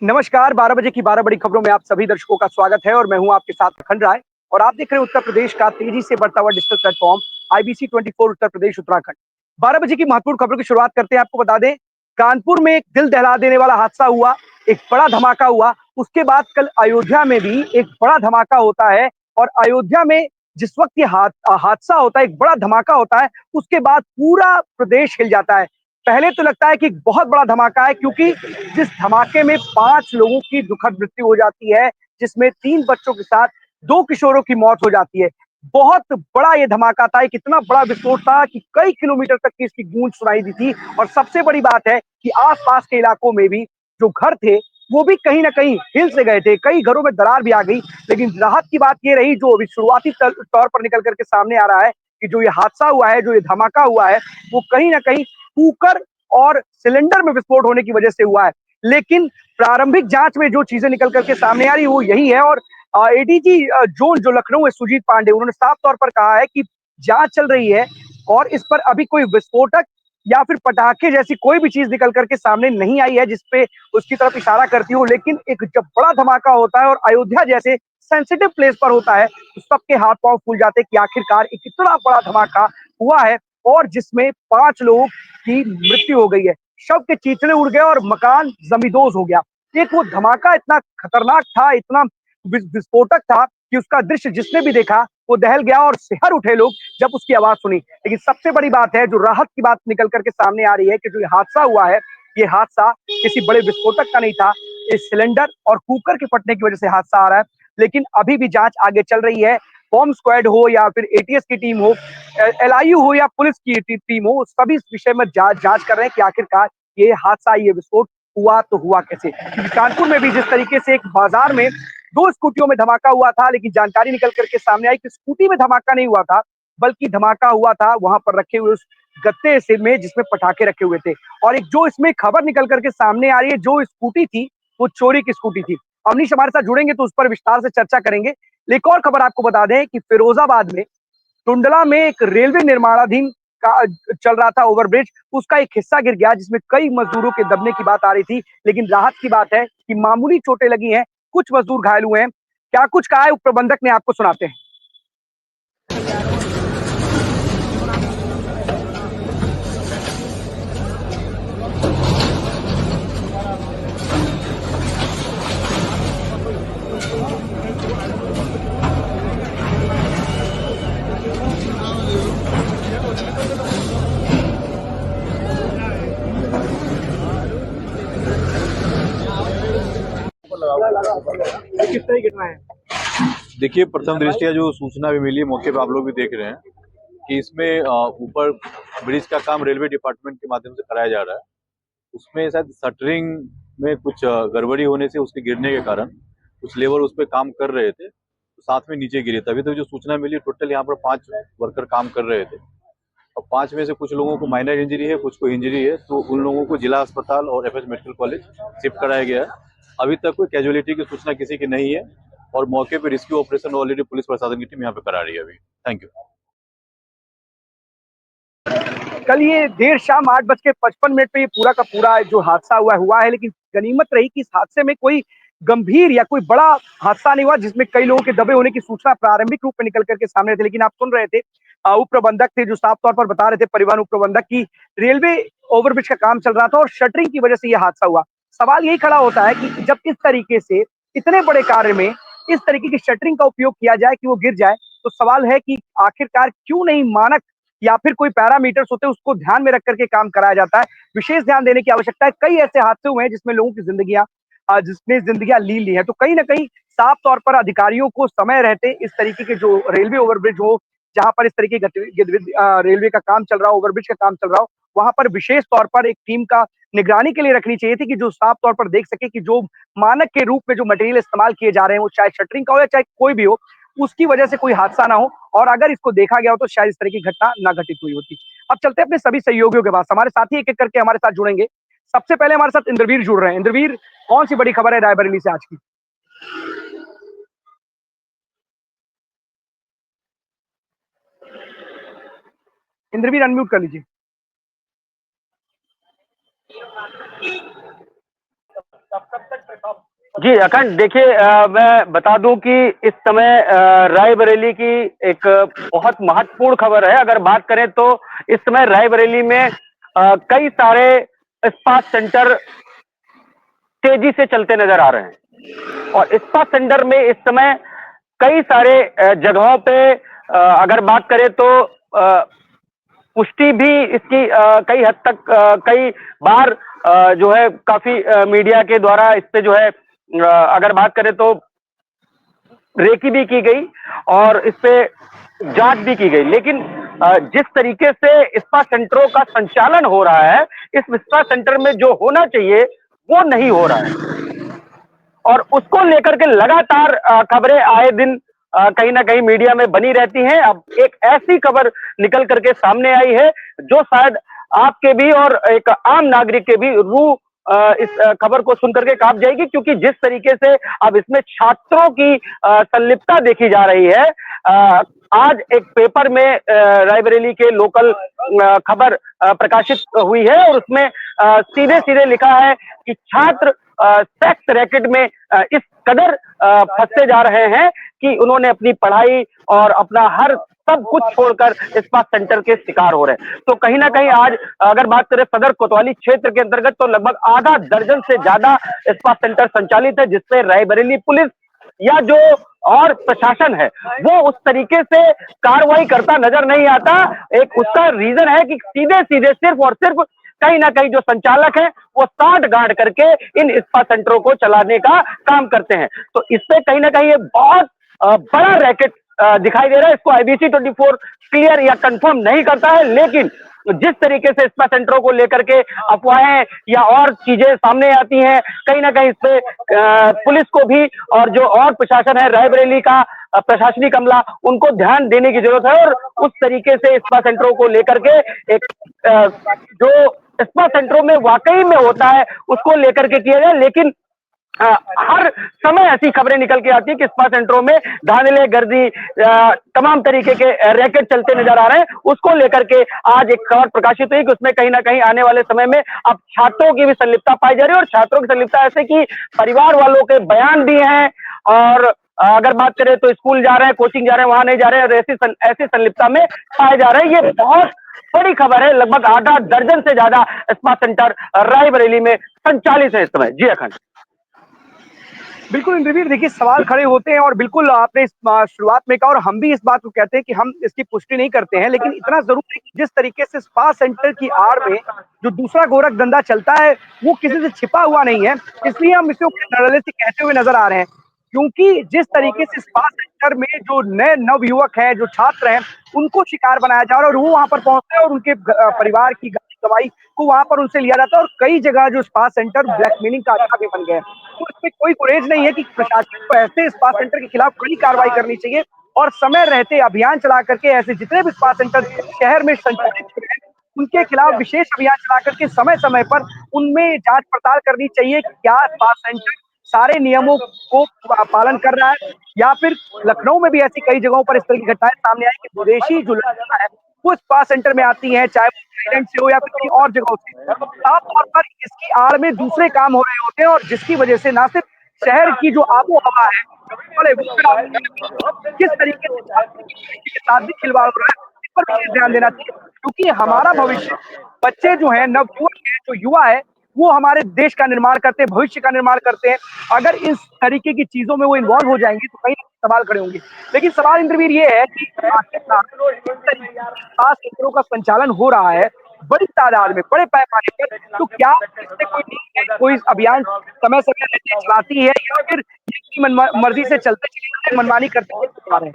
नमस्कार, 12 बजे की 12 बड़ी खबरों में आप सभी दर्शकों का स्वागत है और मैं हूं आपके साथ अखंड राय। और आप देख रहे हैं उत्तर प्रदेश का तेजी से बढ़ता हुआ digital platform IBC 24 Uttar Pradesh Uttarakhand. 12 बजे की महत्वपूर्ण खबरों की शुरुआत करते हैं। आपको बता दें, कानपुर में एक दिल दहला देने वाला हादसा हुआ, एक बड़ा धमाका हुआ। उसके बाद कल अयोध्या में भी एक बड़ा धमाका होता है और अयोध्या में जिस वक्त ये हादसा होता है, एक बड़ा धमाका होता है, उसके बाद पूरा प्रदेश हिल जाता है। पहले तो लगता है कि एक बहुत बड़ा धमाका है, क्योंकि जिस धमाके में 5 लोगों की दुखद मृत्यु हो जाती है, जिसमें 3 बच्चों के साथ 2 किशोरों की मौत हो जाती है। बहुत बड़ा ये धमाका था, एक इतना बड़ा विस्फोट था कि कई किलोमीटर तक की इसकी गूंज सुनाई दी थी। और सबसे बड़ी बात है कि आस-पास के इलाकों में भी जो घर थे, वो भी कहीं न कहीं हिल से गए थे। कई घरों में दरार भी आ गई। लेकिन राहत की बात ये रही, जो अभी शुरुआती तौर पर निकल कर के सामने आ रहा है, कि जो ये हादसा हुआ है, जो ये धमाका हुआ है, वो कहीं न कहीं कुकर और सिलेंडर में विस्फोट होने की वजह से हुआ है। लेकिन प्रारंभिक जांच में जो चीजें निकल करके सामने आ रही है वो यही है। और एडीजी जोन जो लखनऊ है, सुजीत पांडे, उन्होंने साफ तौर पर कहा है कि जांच चल रही है और इस पर अभी कोई विस्फोटक या फिर पटाखे जैसी कोई भी चीज निकल करके सामने नहीं आई है जिसपे उसकी तरफ इशारा करती हो। लेकिन एक जब बड़ा धमाका होता है और अयोध्या जैसे सेंसिटिव प्लेस पर होता है, तो सबके हाथ पांव फूल जाते हैं कि आखिरकार एक इतना बड़ा धमाका हुआ है और जिसमें 5 लोगों की मृत्यु हो गई है। शव के चीथड़े उड़ गए और मकान जमींदोज हो गया। एक वो धमाका इतना खतरनाक था, इतना विस्फोटक था कि उसका दृश्य जिसने भी देखा वो दहल गया और सिहर उठे लोग जब उसकी आवाज सुनी। लेकिन सबसे बड़ी बात है, जो राहत की बात निकल करके सामने आ रही है, कि जो ये हादसा हुआ है, ये हादसा किसी बड़े विस्फोटक का नहीं था। इस सिलेंडर और कुकर के फटने की वजह से हादसा आ रहा है। लेकिन अभी भी जांच आगे चल रही है। बॉम्ब स्क्वाड हो या फिर एटीएस की टीम हो, एलआईयू हो या पुलिस की टीम हो, सभी इस विषय में जांच कर रहे हैं कि आखिरकार ये हादसा, ये विस्फोट हुआ तो हुआ कैसे। क्योंकि कानपुर में भी जिस तरीके से एक बाजार में 2 स्कूटियों में धमाका हुआ था, लेकिन जानकारी निकल करके सामने आई कि स्कूटी में धमाका नहीं हुआ था, बल्कि धमाका हुआ था वहां पर रखे हुए उस गत्ते से में जिसमें पटाखे रखे हुए थे। और एक जो इसमें खबर निकल करके सामने आ रही है, जो स्कूटी थी वो चोरी की स्कूटी थी। अवनीश हमारे साथ जुड़ेंगे तो उस पर विस्तार से चर्चा करेंगे। एक और खबर आपको बता दें कि फिरोजाबाद में टुंडला में एक रेलवे निर्माणाधीन का चल रहा था ओवरब्रिज, उसका एक हिस्सा गिर गया, जिसमें कई मजदूरों के दबने की बात आ रही थी। लेकिन राहत की बात है कि मामूली चोटें लगी हैं, कुछ मजदूर घायल हुए हैं। क्या कुछ कहा है उप प्रबंधक ने, आपको सुनाते हैं। कितना ही गिरना है। देखिए, प्रथम दृष्टया जो सूचना भी मिली, मौके पे आप लोग भी देख रहे हैं कि इसमें ऊपर ब्रिज का काम रेलवे डिपार्टमेंट के माध्यम से कराया जा रहा है। उसमें शायद शटरिंग में कुछ गड़बड़ी होने से उसके गिरने के कारण कुछ लेबर उस पर काम कर रहे थे, तो साथ में नीचे गिरे। तभी तो जो सूचना मिली, टोटल यहाँ पर 5 वर्कर काम कर रहे थे और 5 में से कुछ लोगों को माइनर इंजरी है, कुछ को इंजरी है, तो उन लोगों को जिला अस्पताल और एफएस मेडिकल कॉलेज शिफ्ट कराया गया है। अभी तक कोई कैजुअलिटी की सूचना किसी की नहीं है और मौके पे रेस्क्यू ऑपरेशन ऑलरेडी पुलिस प्रशासन की टीम यहाँ पे करा रही है अभी। Thank you. कल ये देर शाम 8:55 पे ये पूरा का पूरा जो हादसा हुआ है। लेकिन गनीमत रही कि इस हादसे में कोई गंभीर या कोई बड़ा हादसा नहीं हुआ, जिसमें कई लोगों के दबे होने की सूचना प्रारंभिक रूप में निकल करके सामने थी। लेकिन आप सुन रहे थे, उप प्रबंधक थे जो साफ तौर पर बता रहे थे, परिवहन उप प्रबंधक, की रेलवे ओवरब्रिज का काम चल रहा था और शटरिंग की वजह से यह हादसा हुआ। सवाल यही खड़ा होता है कि जब इस तरीके से इतने बड़े कार्य में इस तरीके की शटरिंग का उपयोग किया जाए कि वो गिर जाए, तो सवाल है कि आखिरकार क्यों नहीं मानक या फिर कोई पैरामीटर्स होते हैं उसको ध्यान में रख करके काम कराया जाता है। विशेष ध्यान देने की आवश्यकता है। कई ऐसे हादसे हुए हैं जिसमें लोगों की जिंदगियां ली ली हैं। तो कहीं ना कहीं साफ तौर पर अधिकारियों को समय रहते इस तरीके के जो रेलवे ओवरब्रिज हो, जहां पर इस तरीके की रेलवे का काम चल रहा हो, ओवरब्रिज का काम चल रहा हो, वहां पर विशेष तौर पर एक टीम का निगरानी के लिए रखनी चाहिए थी, कि जो साफ तौर पर देख सके कि जो मानक के रूप में जो मटेरियल इस्तेमाल किए जा रहे हैं, वो चाहे शटरिंग का हो या चाहे कोई भी हो, उसकी वजह से कोई हादसा ना हो। और अगर इसको देखा गया हो तो शायद इस तरह की घटना ना घटित हुई होती। अब चलते हैं अपने सभी सहयोगियों के पास। हमारे साथी एक एक करके हमारे साथ जुड़ेंगे। सबसे पहले हमारे साथ इंद्रवीर जुड़ रहे हैं। इंद्रवीर, कौन सी बड़ी खबर है रायबरेली से आज की? इंद्रवीर अनम्यूट कर लीजिए। जी अखंड, देखिए मैं बता दूं कि इस समय रायबरेली की एक बहुत महत्वपूर्ण खबर है। अगर बात करें तो इस समय रायबरेली में कई सारे स्पा सेंटर तेजी से चलते नजर आ रहे हैं और स्पा सेंटर में इस समय कई सारे जगहों पे अगर बात करें तो पुष्टि भी इसकी कई हद तक कई बार जो है काफी मीडिया के द्वारा इस पे जो है अगर बात करें तो रेकी भी की गई और इस पे जांच भी की गई, लेकिन जिस तरीके से स्पा सेंटरों का संचालन हो रहा है, इस स्पा सेंटर में जो होना चाहिए वो नहीं हो रहा है और उसको लेकर के लगातार खबरें आए दिन कहीं ना कहीं मीडिया में बनी रहती हैं। अब एक ऐसी खबर निकल करके सामने आई है जो शायद आपके भी और एक आम नागरिक के भी रूह इस खबर को सुनकर के कांप जाएगी, क्योंकि जिस तरीके से अब इसमें छात्रों की संलिप्तता देखी जा रही है। आज एक पेपर में रायबरेली के लोकल खबर प्रकाशित हुई है और उसमें सीधे सीधे लिखा है कि छात्र सेक्स रैकेट में इस कदर फंसते जा रहे हैं कि उन्होंने अपनी पढ़ाई और अपना हर सब कुछ छोड़कर स्पा सेंटर के शिकार हो रहे हैं। तो कहीं ना कहीं आज अगर बात करें सदर कोतवाली क्षेत्र के अंतर्गत तो लगभग आधा दर्जन से ज्यादा स्पा सेंटर संचालित है, जिससे रायबरेली पुलिस या जो और प्रशासन है वो उस तरीके से कार्रवाई करता नजर नहीं आता। एक उसका रीजन है कि सीधे सीधे सिर्फ और सिर्फ कहीं ना कहीं जो संचालक है वो साठ गांठ करके इन स्पा सेंटरों को चलाने का काम करते हैं। तो इससे कहीं ना कहीं ये बहुत बड़ा रैकेट दिखाई दे रहा है। इसको आईबीसी 24 क्लियर या कंफर्म नहीं करता है, लेकिन जिस तरीके से स्पा सेंटरों को लेकर के अफवाहें या और चीजें सामने आती हैं, कहीं ना कहीं इस पे पुलिस को भी और जो और प्रशासन है रायबरेली का प्रशासनिक अमला, उनको ध्यान देने की जरूरत है और उस तरीके से स्पा सेंटरों को लेकर के एक जो स्पा सेंटरों में वाकई में होता है उसको लेकर के किया जाए। लेकिन हर समय ऐसी खबरें निकल के आती है कि स्पा सेंटरों में धांधले गर्दी तमाम तरीके के रैकेट चलते नजर आ रहे हैं। उसको लेकर के आज एक खबर प्रकाशित हुई कि उसमें कहीं ना कहीं आने वाले समय में अब छात्रों की भी संलिप्तता पाई जा रही है और छात्रों की संलिप्तता ऐसे कि परिवार वालों के बयान भी हैं और अगर बात करें तो स्कूल जा रहे हैं, कोचिंग जा रहे हैं, वहां नहीं जा रहे हैं, ऐसी संलिप्तता में पाए जा रहे हैं। ये बहुत बड़ी खबर है। लगभग आधा दर्जन से ज्यादा स्पा सेंटर रायबरेली में संचालित है इस समय। जी अखंड। बिल्कुल इंद्रवीर, देखिए सवाल खड़े होते हैं और बिल्कुल आपने इस शुरुआत में कहा और हम भी इस बात को कहते हैं कि हम इसकी पुष्टि नहीं करते हैं, लेकिन इतना जरूर है कि जिस तरीके से स्पा सेंटर की आड़ में जो दूसरा गोरख धंधा चलता है वो किसी से छिपा हुआ नहीं है, इसलिए हम इसे धड़ल्ले से कहते हुए नजर आ रहे हैं। क्योंकि जिस तरीके से स्पा सेंटर में जो नए नव युवक हैं, जो छात्र हैं, उनको शिकार बनाया जा रहा है और वो वहां पर पहुंचते हैं और उनके परिवार की गवाही को वहां पर उनसे लिया जाता है और कई जगह जो स्पा सेंटर ब्लैकमेलिंग का अड्डा भी बन गया है। तो इसमें कोई गुरेज नहीं है कि प्रशासन को ऐसे स्पा सेंटर के खिलाफ कड़ी कार्रवाई करनी चाहिए और समय रहते अभियान चला करके ऐसे जितने भी स्पा सेंटर शहर में संचालित हो रहे हैं उनके खिलाफ विशेष अभियान चला करके समय समय पर उनमें जांच पड़ताल करनी चाहिए कि क्या स्पा सेंटर सारे नियमों को पालन कर रहा है या फिर लखनऊ में भी ऐसी कई जगहों पर इस तरह की घटनाएं सामने आई कि विदेशी जो लड़कियां है वो स्पा सेंटर में आती हैं, चाहे वो थाईलैंड से हो या फिर कहीं और जगहों से। साफ तौर पर इसकी आड़ में दूसरे काम हो रहे होते हैं और जिसकी वजह से ना सिर्फ शहर की जो आबो हवा है किस तरीके से के साथ भी खिलवाड़ हो रहा है, इस पर विशेष ध्यान देना चाहिए। क्योंकि हमारा भविष्य, बच्चे जो है, नवयुवक है, जो युवा है, वो हमारे देश का निर्माण करते हैं, भविष्य का निर्माण करते हैं। अगर इस तरीके की चीजों में वो इन्वॉल्व हो जाएंगे तो कहीं सवाल खड़े होंगे। लेकिन सवाल इंद्रवीर ये है कि खास केंद्रों का संचालन हो रहा है बड़ी तादाद में, बड़े पैमाने पर, तो क्या इससे कोई नहीं है, कोई अभियान समय समय रहते चलाती है या फिर मर्जी से चलते चले मनमानी करते हैं?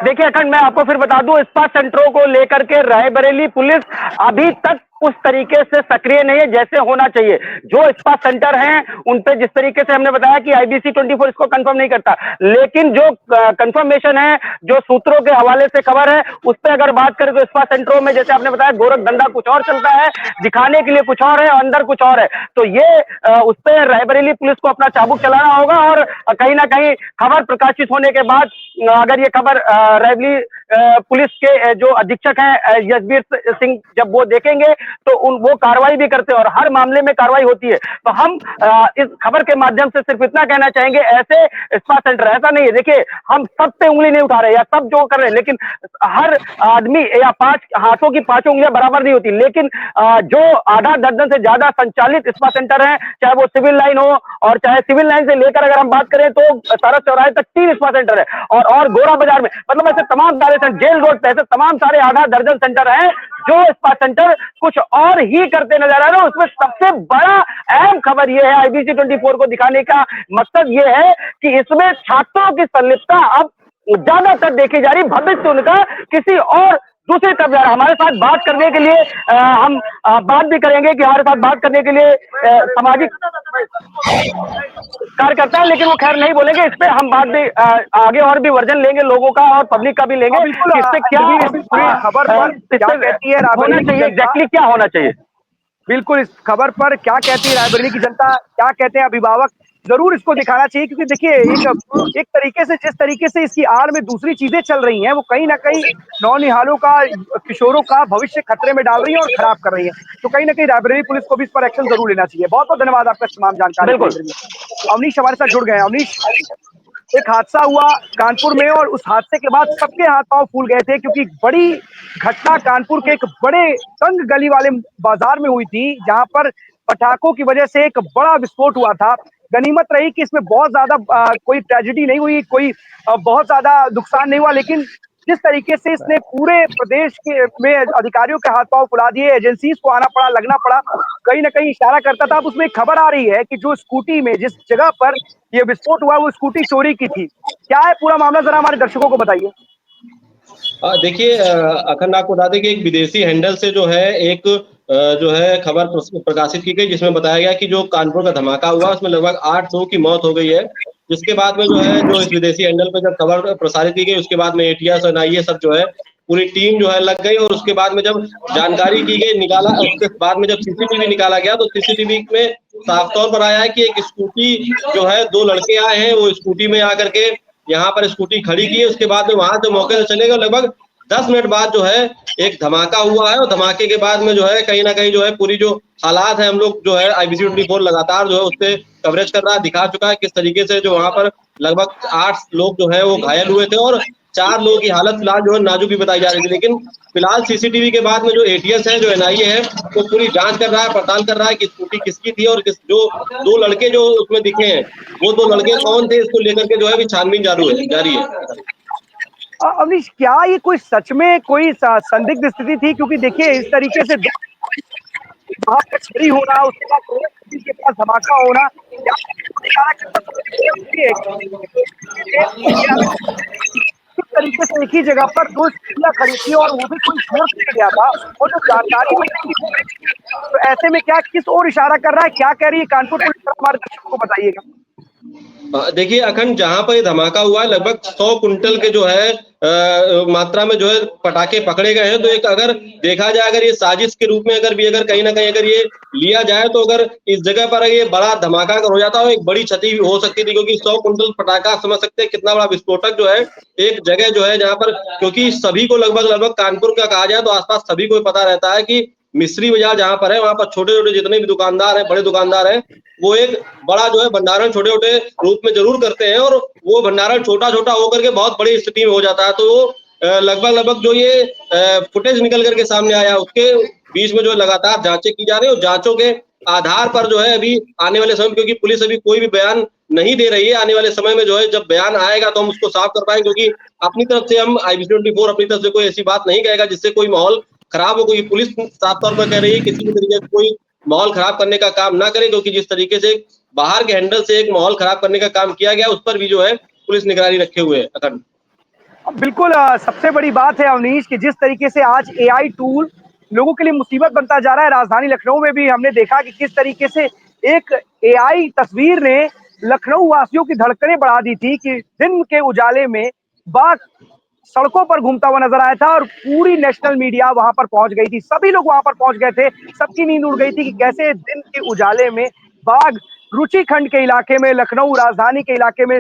देखिए अखंड, मैं आपको फिर बता दूं, स्पा सेंटरों को लेकर के रायबरेली पुलिस अभी तक उस तरीके से सक्रिय नहीं है जैसे होना चाहिए। जो स्पा सेंटर हैं उन पे जिस तरीके से हमने बताया कि आईबीसी 24 इसको कंफर्म नहीं करता, लेकिन जो कंफर्मेशन है, जो सूत्रों के हवाले से खबर है, उस पर अगर बात करें तो स्पा सेंटरों में जैसे आपने बताया गोरख धंधा कुछ और चलता है, दिखाने के लिए कुछ और है, अंदर कुछ और है। तो ये उस पर रायबरेली पुलिस को अपना चाबुक चलाना होगा और कहीं ना कहीं खबर प्रकाशित होने के बाद अगर ये खबर रायबरेली पुलिस के जो अधीक्षक हैं यशवीर सिंह जब वो देखेंगे तो वो कार्रवाई भी करते हैं और हर मामले में कार्रवाई होती है। तो हम इस खबर के माध्यम से सिर्फ इतना कहना चाहेंगे, ऐसे स्पा सेंटर ऐसा नहीं है, देखिए हम सब पे उंगली नहीं उठा रहे या सब जो कर रहे हैं, लेकिन हर आदमी या 5 हाथों की 5 उंगलियां बराबर नहीं होती, लेकिन जो आधा दर्जन से ज्यादा संचालित स्पा सेंटर हैं, चाहे वो सिविल लाइन हो और चाहे सिविल लाइन से लेकर अगर हम बात करें तो सारा चौराहे तक 3 स्पा सेंटर है और गोरा बाजार में, मतलब ऐसे तमाम सारे जेल रोड पे ऐसे तमाम सारे आधा दर्जन सेंटर हैं जो स्पा सेंटर कुछ और ही करते नजर आ रहे हैं। उसमें सबसे बड़ा अहम खबर यह है, IBC 24 को दिखाने का मकसद यह है कि इसमें छात्रों की संलिप्तता अब ज्यादातर देखी जा रही, भविष्य उनका किसी और दूसरी तरफ जा रहा है। हमारे साथ बात करने के लिए हम बात भी करेंगे कि हमारे साथ बात करने के लिए सामाजिक कार्यकर्ता है, लेकिन वो खैर नहीं बोलेंगे। इस पे हम बात भी आगे और भी वर्जन लेंगे लोगों का और पब्लिक का भी लेंगे कि इससे क्या खबर पर क्या कहती है होना चाहिए, एग्जैक्टली क्या होना चाहिए। बिल्कुल, इस खबर पर क्या कहती है रायबरेली की जनता, क्या कहते हैं अभिभावक, जरूर इसको दिखाना चाहिए, क्योंकि देखिए एक तरीके से जिस तरीके से इसकी आड़ में दूसरी चीजें चल रही हैं वो कहीं ना कहीं नौनिहालों का, किशोरों का भविष्य खतरे में डाल रही है और खराब कर रही है। तो कहीं ना कहीं रायबरेली पुलिस को भी इस पर एक्शन जरूर लेना चाहिए। बहुत बहुत धन्यवाद आपका तमाम जानकारी। अवनीश हमारे साथ जुड़ गए हैं। अवनीश, एक हादसा हुआ कानपुर में और उस हादसे के बाद सबके हाथ पांव फूल गए थे, क्योंकि बड़ी घटना कानपुर के एक बड़े तंग गली वाले बाजार में हुई थी, जहां पर पटाखों की वजह से एक बड़ा विस्फोट हुआ था। गनीमत रही कि इसमें बहुत ज्यादा कोई ट्रेजेडी नहीं हुई, कोई बहुत ज्यादा नुकसान नहीं हुआ, लेकिन जिस तरीके से इसने पूरे प्रदेश के में अधिकारियों के हाथ पांव फुला दिए, एजेंसीज को आना पड़ा, लगना पड़ा, कहीं ना कहीं इशारा करता था। अब उसमें एक खबर आ रही है कि जो स्कूटी में जिस जगह पर ये विस्फोट हुआ वो स्कूटी चोरी की थी। क्या है पूरा मामला, जरा हमारे दर्शकों को बताइए। देखिए, अखंड आपको बता दें कि एक विदेशी हैंडल से जो है एक जो है खबर प्रकाशित की गई, जिसमें बताया गया कि जो कानपुर का धमाका हुआ उसमें लगभग 8 लोगों की मौत हो गई है। जिसके बाद में जो है जो इस विदेशी हैंडल पर जब खबर प्रसारित की गई उसके बाद में ATS और NIA सब जो है पूरी टीम जो है लग गई, और उसके बाद में जब जानकारी की गई, निकाला, उसके बाद में जब CCTV निकाला गया तो CCTV में साफ तौर पर आया है कि एक स्कूटी जो है 2 लड़के आए हैं, वो स्कूटी में आकर के यहाँ पर स्कूटी खड़ी की है। उसके बाद में वहां से मौके से चले गए। लगभग 10 मिनट बाद जो है एक धमाका हुआ है, और धमाके के बाद में जो है कहीं ना कहीं जो है पूरी जो हालात है, हम लोग जो है IBC 24 लगातार जो है उससे कवरेज कर रहा है, दिखा चुका है किस तरीके से जो वहां पर लगभग 8 लोग जो है वो घायल हुए थे और 4 लोगों की हालत फिलहाल जो है नाजुक भी बताई जा रही थी। लेकिन फिलहाल CCTV के बाद में जो ATS है, जो NIA है, वो पूरी जांच कर रहा है, पड़ताल कर रहा है कि स्कूटी किसकी थी और किस जो 2 लड़के जो उसमें दिखे हैं वो 2 लड़के कौन थे, इसको लेकर के जो है अभी छानबीन जारी है। अवनीश, क्या ये कोई सच में कोई संदिग्ध स्थिति थी? क्योंकि देखिए इस तरीके से छड़ी होना, उसके बाद के पास धमाका होना, किस तरीके से एक ही जगह पर 2 स्कूटियां खड़ी थी और वो भी कोई सोर्स नहीं गया था, और जो जानकारी मिली तो ऐसे में क्या किस ओर इशारा कर रहा है, क्या कह रही है कानपुर पुलिस, हमारे दर्शकों को बताइएगा। देखिए अखंड, जहां पर ये धमाका हुआ है लगभग 100 कुंटल के जो है मात्रा में जो है पटाखे पकड़े गए हैं। तो एक अगर देखा जाए, अगर ये साजिश के रूप में अगर कहीं ना कहीं अगर ये लिया जाए, तो अगर इस जगह पर ये बड़ा धमाका अगर हो जाता है, एक बड़ी क्षति हो सकती थी, क्योंकि 100 कुंटल पटाखा आप समझ सकते हैं कितना बड़ा विस्फोटक जो है एक जगह जो है जहां पर, क्योंकि सभी को लगभग कानपुर का कहा जाए तो आसपास सभी को पता रहता है कि मिस्री बाजार जहां पर है वहां पर छोटे छोटे जितने भी दुकानदार हैं, बड़े दुकानदार हैं, वो एक बड़ा जो है भंडारण छोटे छोटे रूप में जरूर करते हैं, और वो भंडारण छोटा छोटा होकर के बहुत बड़ी स्थिति में हो जाता है। तो वो लगभग जो ये फुटेज निकल करके सामने आया उसके बीच में जो लगातार जांचें की जा रही है, और जांचों के आधार पर जो है अभी आने वाले समय, क्योंकि पुलिस अभी कोई भी बयान नहीं दे रही है, आने वाले समय में जो है जब बयान आएगा तो हम उसको साफ कर पाएंगे, क्योंकि अपनी तरफ से हम IBC 24 अपनी तरफ से कोई ऐसी बात नहीं कहेगा जिससे कोई माहौल खराब हो। कोई पुलिस साफ तौर पर कह रही है किसी भी तरीके से कोई माहौल खराब करने का काम ना करे, क्योंकि जिस तरीके से बाहर के हैंडल से एक माहौल खराब करने का काम किया गया उस पर भी जो है पुलिस निगरानी रखे हुए है। अखंड, बिल्कुल, सबसे बड़ी बात है अवनीश कि जिस तरीके से आज AI टूल लोगों के लिए मुसीबत बनता जा रहा है। राजधानी लखनऊ में भी हमने देखा कि किस तरीके से एक AI तस्वीर ने लखनऊ वासियों की धड़कनें बढ़ा दी थी, कि दिन के उजाले में बाघ सड़कों पर घूमता हुआ नजर आया था और पूरी नेशनल मीडिया वहां पर पहुंच गई थी, सभी लोग वहां पर पहुंच गए थे, सबकी नींद उड़ गई थी कि कैसे दिन के उजाले में बाघ रुचिखंड के इलाके में, लखनऊ राजधानी के इलाके में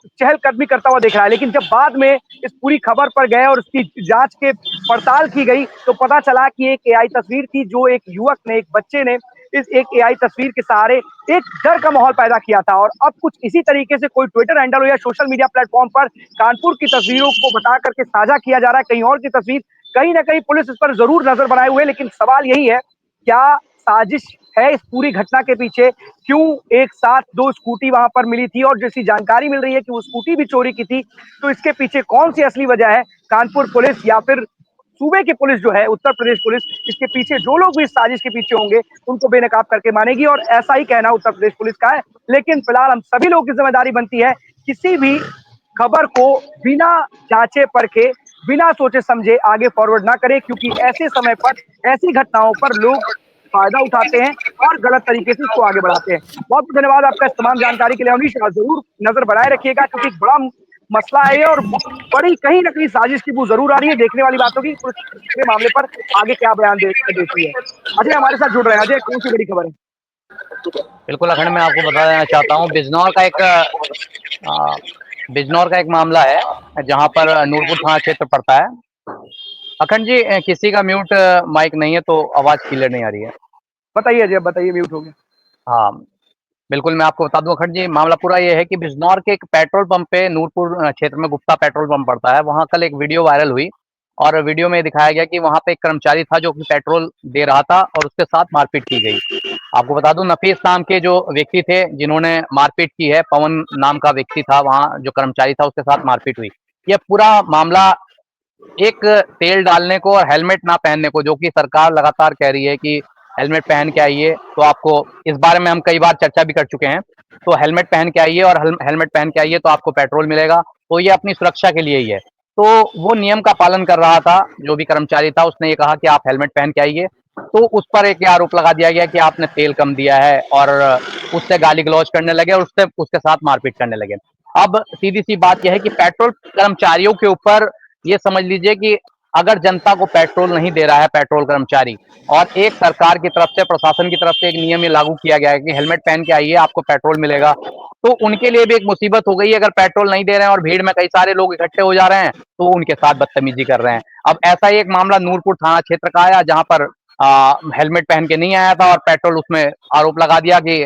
चहलकदमी करता हुआ दिख रहा है। लेकिन जब बाद में इस पूरी खबर पर गए और उसकी जांच के पड़ताल की गई तो पता चला कि एक एआई तस्वीर थी जो एक युवक ने, एक बच्चे ने इस एक एआई तस्वीर के सहारे एक डर का माहौल पैदा किया था। और अब कुछ इसी तरीके से कोई ट्विटर हैंडल हो या सोशल मीडिया प्लेटफॉर्म पर कानपुर की तस्वीरों को बता करके साझा किया जा रहा है कहीं और की तस्वीर, कहीं ना कहीं पुलिस इस पर जरूर नजर बनाए हुए। लेकिन सवाल यही है, क्या साजिश है इस पूरी घटना के पीछे? क्यों एक साथ दो स्कूटी वहां पर मिली थी और जैसी जानकारी मिल रही है कि वो स्कूटी भी चोरी की थी, तो इसके पीछे कौन सी असली वजह है? कानपुर पुलिस या फिर सूबे की पुलिस जो है, उत्तर प्रदेश पुलिस, इसके पीछे जो लोग भी इस साजिश के पीछे होंगे उनको बेनकाब करके मानेगी और ऐसा ही कहना उत्तर प्रदेश पुलिस का है। लेकिन फिलहाल हम सभी लोगों की जिम्मेदारी बनती है किसी भी खबर को बिना जांचे परखे, बिना सोचे समझे आगे फॉरवर्ड ना करें, क्योंकि ऐसे समय पर, ऐसी घटनाओं पर लोग फायदा उठाते हैं और गलत तरीके से इसको आगे बढ़ाते हैं। बहुत बहुत धन्यवाद आपका इस तमाम जानकारी के लिए अवनीश। जरूर नजर बनाए रखिएगा क्योंकि एक बड़ा मसला है ये और बड़ी कहीं ना कहीं साजिश की बू जरूर आ रही है। देखने वाली बात होगी पुलिस मामले पर आगे क्या बयान देती है। अजय हमारे साथ जुड़ रहे हैं। अजय, कौन सी बड़ी खबर है? बिल्कुल अखंड, मैं आपको बता देना चाहता हूँ बिजनौर का एक मामला है जहां पर नूरपुर थाना क्षेत्र पड़ता है। अखंड जी, किसी का म्यूट माइक नहीं है तो आवाज क्लियर नहीं आ रही है। बताइए अजय, बताइए, म्यूट हो गया। हाँ बिल्कुल, मैं आपको बता दूं अखंड जी, मामला पूरा ये है कि बिजनौर के एक पेट्रोल पंप पे, नूरपुर क्षेत्र में गुप्ता पेट्रोल पंप पड़ता है, वहां कल एक वीडियो वायरल हुई और वीडियो में दिखाया गया कि वहां पे एक कर्मचारी था जो कि पेट्रोल दे रहा था और उसके साथ मारपीट की गई। आपको बता दूं, नफीस नाम के जो व्यक्ति थे जिन्होंने मारपीट की है, पवन नाम का व्यक्ति था वहां जो कर्मचारी था, उसके साथ मारपीट हुई। यह पूरा मामला एक तेल डालने को और हेलमेट ना पहनने को, जो कि सरकार लगातार कह रही है कि हेलमेट पहन के आइए, तो आपको, इस बारे में हम कई बार चर्चा भी कर चुके हैं, तो हेलमेट पहन के आइए और हेलमेट पहन के आइए तो आपको पेट्रोल मिलेगा, तो ये अपनी सुरक्षा के लिए ही है। तो वो नियम का पालन कर रहा था, जो भी कर्मचारी था उसने ये कहा कि आप हेलमेट पहन के आइए, तो उस पर एक आरोप लगा दिया गया कि आपने तेल कम दिया है और उससे गाली गलौज करने लगे और उसके साथ मारपीट करने लगे। अब सीधी सी बात यह है कि पेट्रोल कर्मचारियों के ऊपर, ये समझ लीजिए कि अगर जनता को पेट्रोल नहीं दे रहा है पेट्रोल कर्मचारी, और एक सरकार की तरफ से, प्रशासन की तरफ से एक नियम ये लागू किया गया है कि हेलमेट पहन के आइए आपको पेट्रोल मिलेगा, तो उनके लिए भी एक मुसीबत हो गई है। अगर पेट्रोल नहीं दे रहे हैं और भीड़ में कई सारे लोग इकट्ठे हो जा रहे हैं तो उनके साथ बदतमीजी कर रहे हैं। अब ऐसा ही एक मामला नूरपुर थाना क्षेत्र का आया जहां पर हेलमेट पहन के नहीं आया था और पेट्रोल, उसमें आरोप लगा दिया कि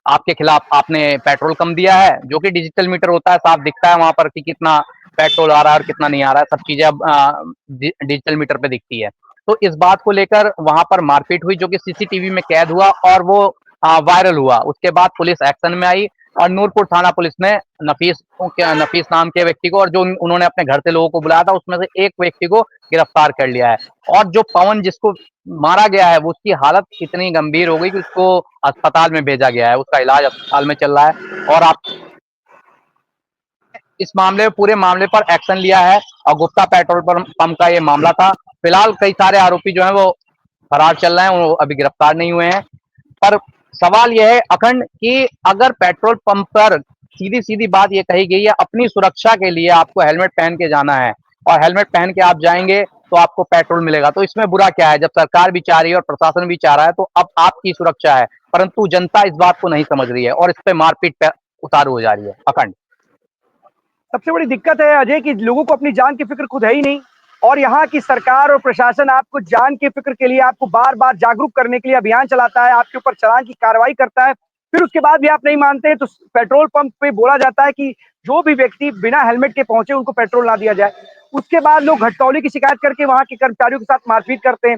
आपके खिलाफ आपने पेट्रोल कम दिया है, जो कि डिजिटल मीटर होता है, साफ दिखता है वहां पर कि कितना पेट्रोल आ रहा है और कितना नहीं आ रहा है, सब चीजें अब डिजिटल मीटर पे दिखती है। तो इस बात को लेकर वहां पर मारपीट हुई जो कि सीसीटीवी में कैद हुआ और वो वायरल हुआ। उसके बाद पुलिस एक्शन में आई और नूरपुर थाना पुलिस ने नफीस नाम के व्यक्ति को, और जो उन्होंने अपने घर से लोगों को बुलाया था, उसमें से एक व्यक्ति को गिरफ्तार कर लिया है। और जो पवन, जिसको मारा गया है, उसकी हालत इतनी गंभीर हो गई कि उसको अस्पताल में भेजा गया है, उसका इलाज अस्पताल में चल रहा है। और आप इस मामले, पूरे मामले पर एक्शन लिया है और गुप्ता पेट्रोल पंप का ये मामला था। फिलहाल कई सारे आरोपी जो हैं वो फरार चल रहे हैं, वो अभी गिरफ्तार नहीं हुए हैं। पर सवाल यह है अखंड कि अगर पेट्रोल पंप पर सीधी सीधी बात ये कही गई है, अपनी सुरक्षा के लिए आपको हेलमेट पहन के जाना है और हेलमेट पहन के आप जाएंगे तो आपको पेट्रोल मिलेगा, तो इसमें बुरा क्या है? जब सरकार भी चाह रही है और प्रशासन भी चाह रहा है, तो अब आपकी सुरक्षा है, परंतु जनता इस बात को नहीं समझ रही है और इस पे मारपीट पे उतारू हो जा रही है। अखंड, सबसे बड़ी दिक्कत है अजय कि लोगों को अपनी जान की फिक्र खुद है ही नहीं और यहाँ की सरकार और प्रशासन आपको जान की फिक्र के लिए आपको बार बार जागरूक करने के लिए अभियान चलाता है, आपके ऊपर चालान की कार्रवाई करता है, फिर उसके बाद भी आप नहीं मानते तो पेट्रोल पंप पे बोला जाता है कि जो भी व्यक्ति बिना हेलमेट के पहुंचे उनको पेट्रोल ना दिया जाए। उसके बाद लोग घटतौली की शिकायत करके वहां के कर्मचारियों के साथ मारपीट करते हैं।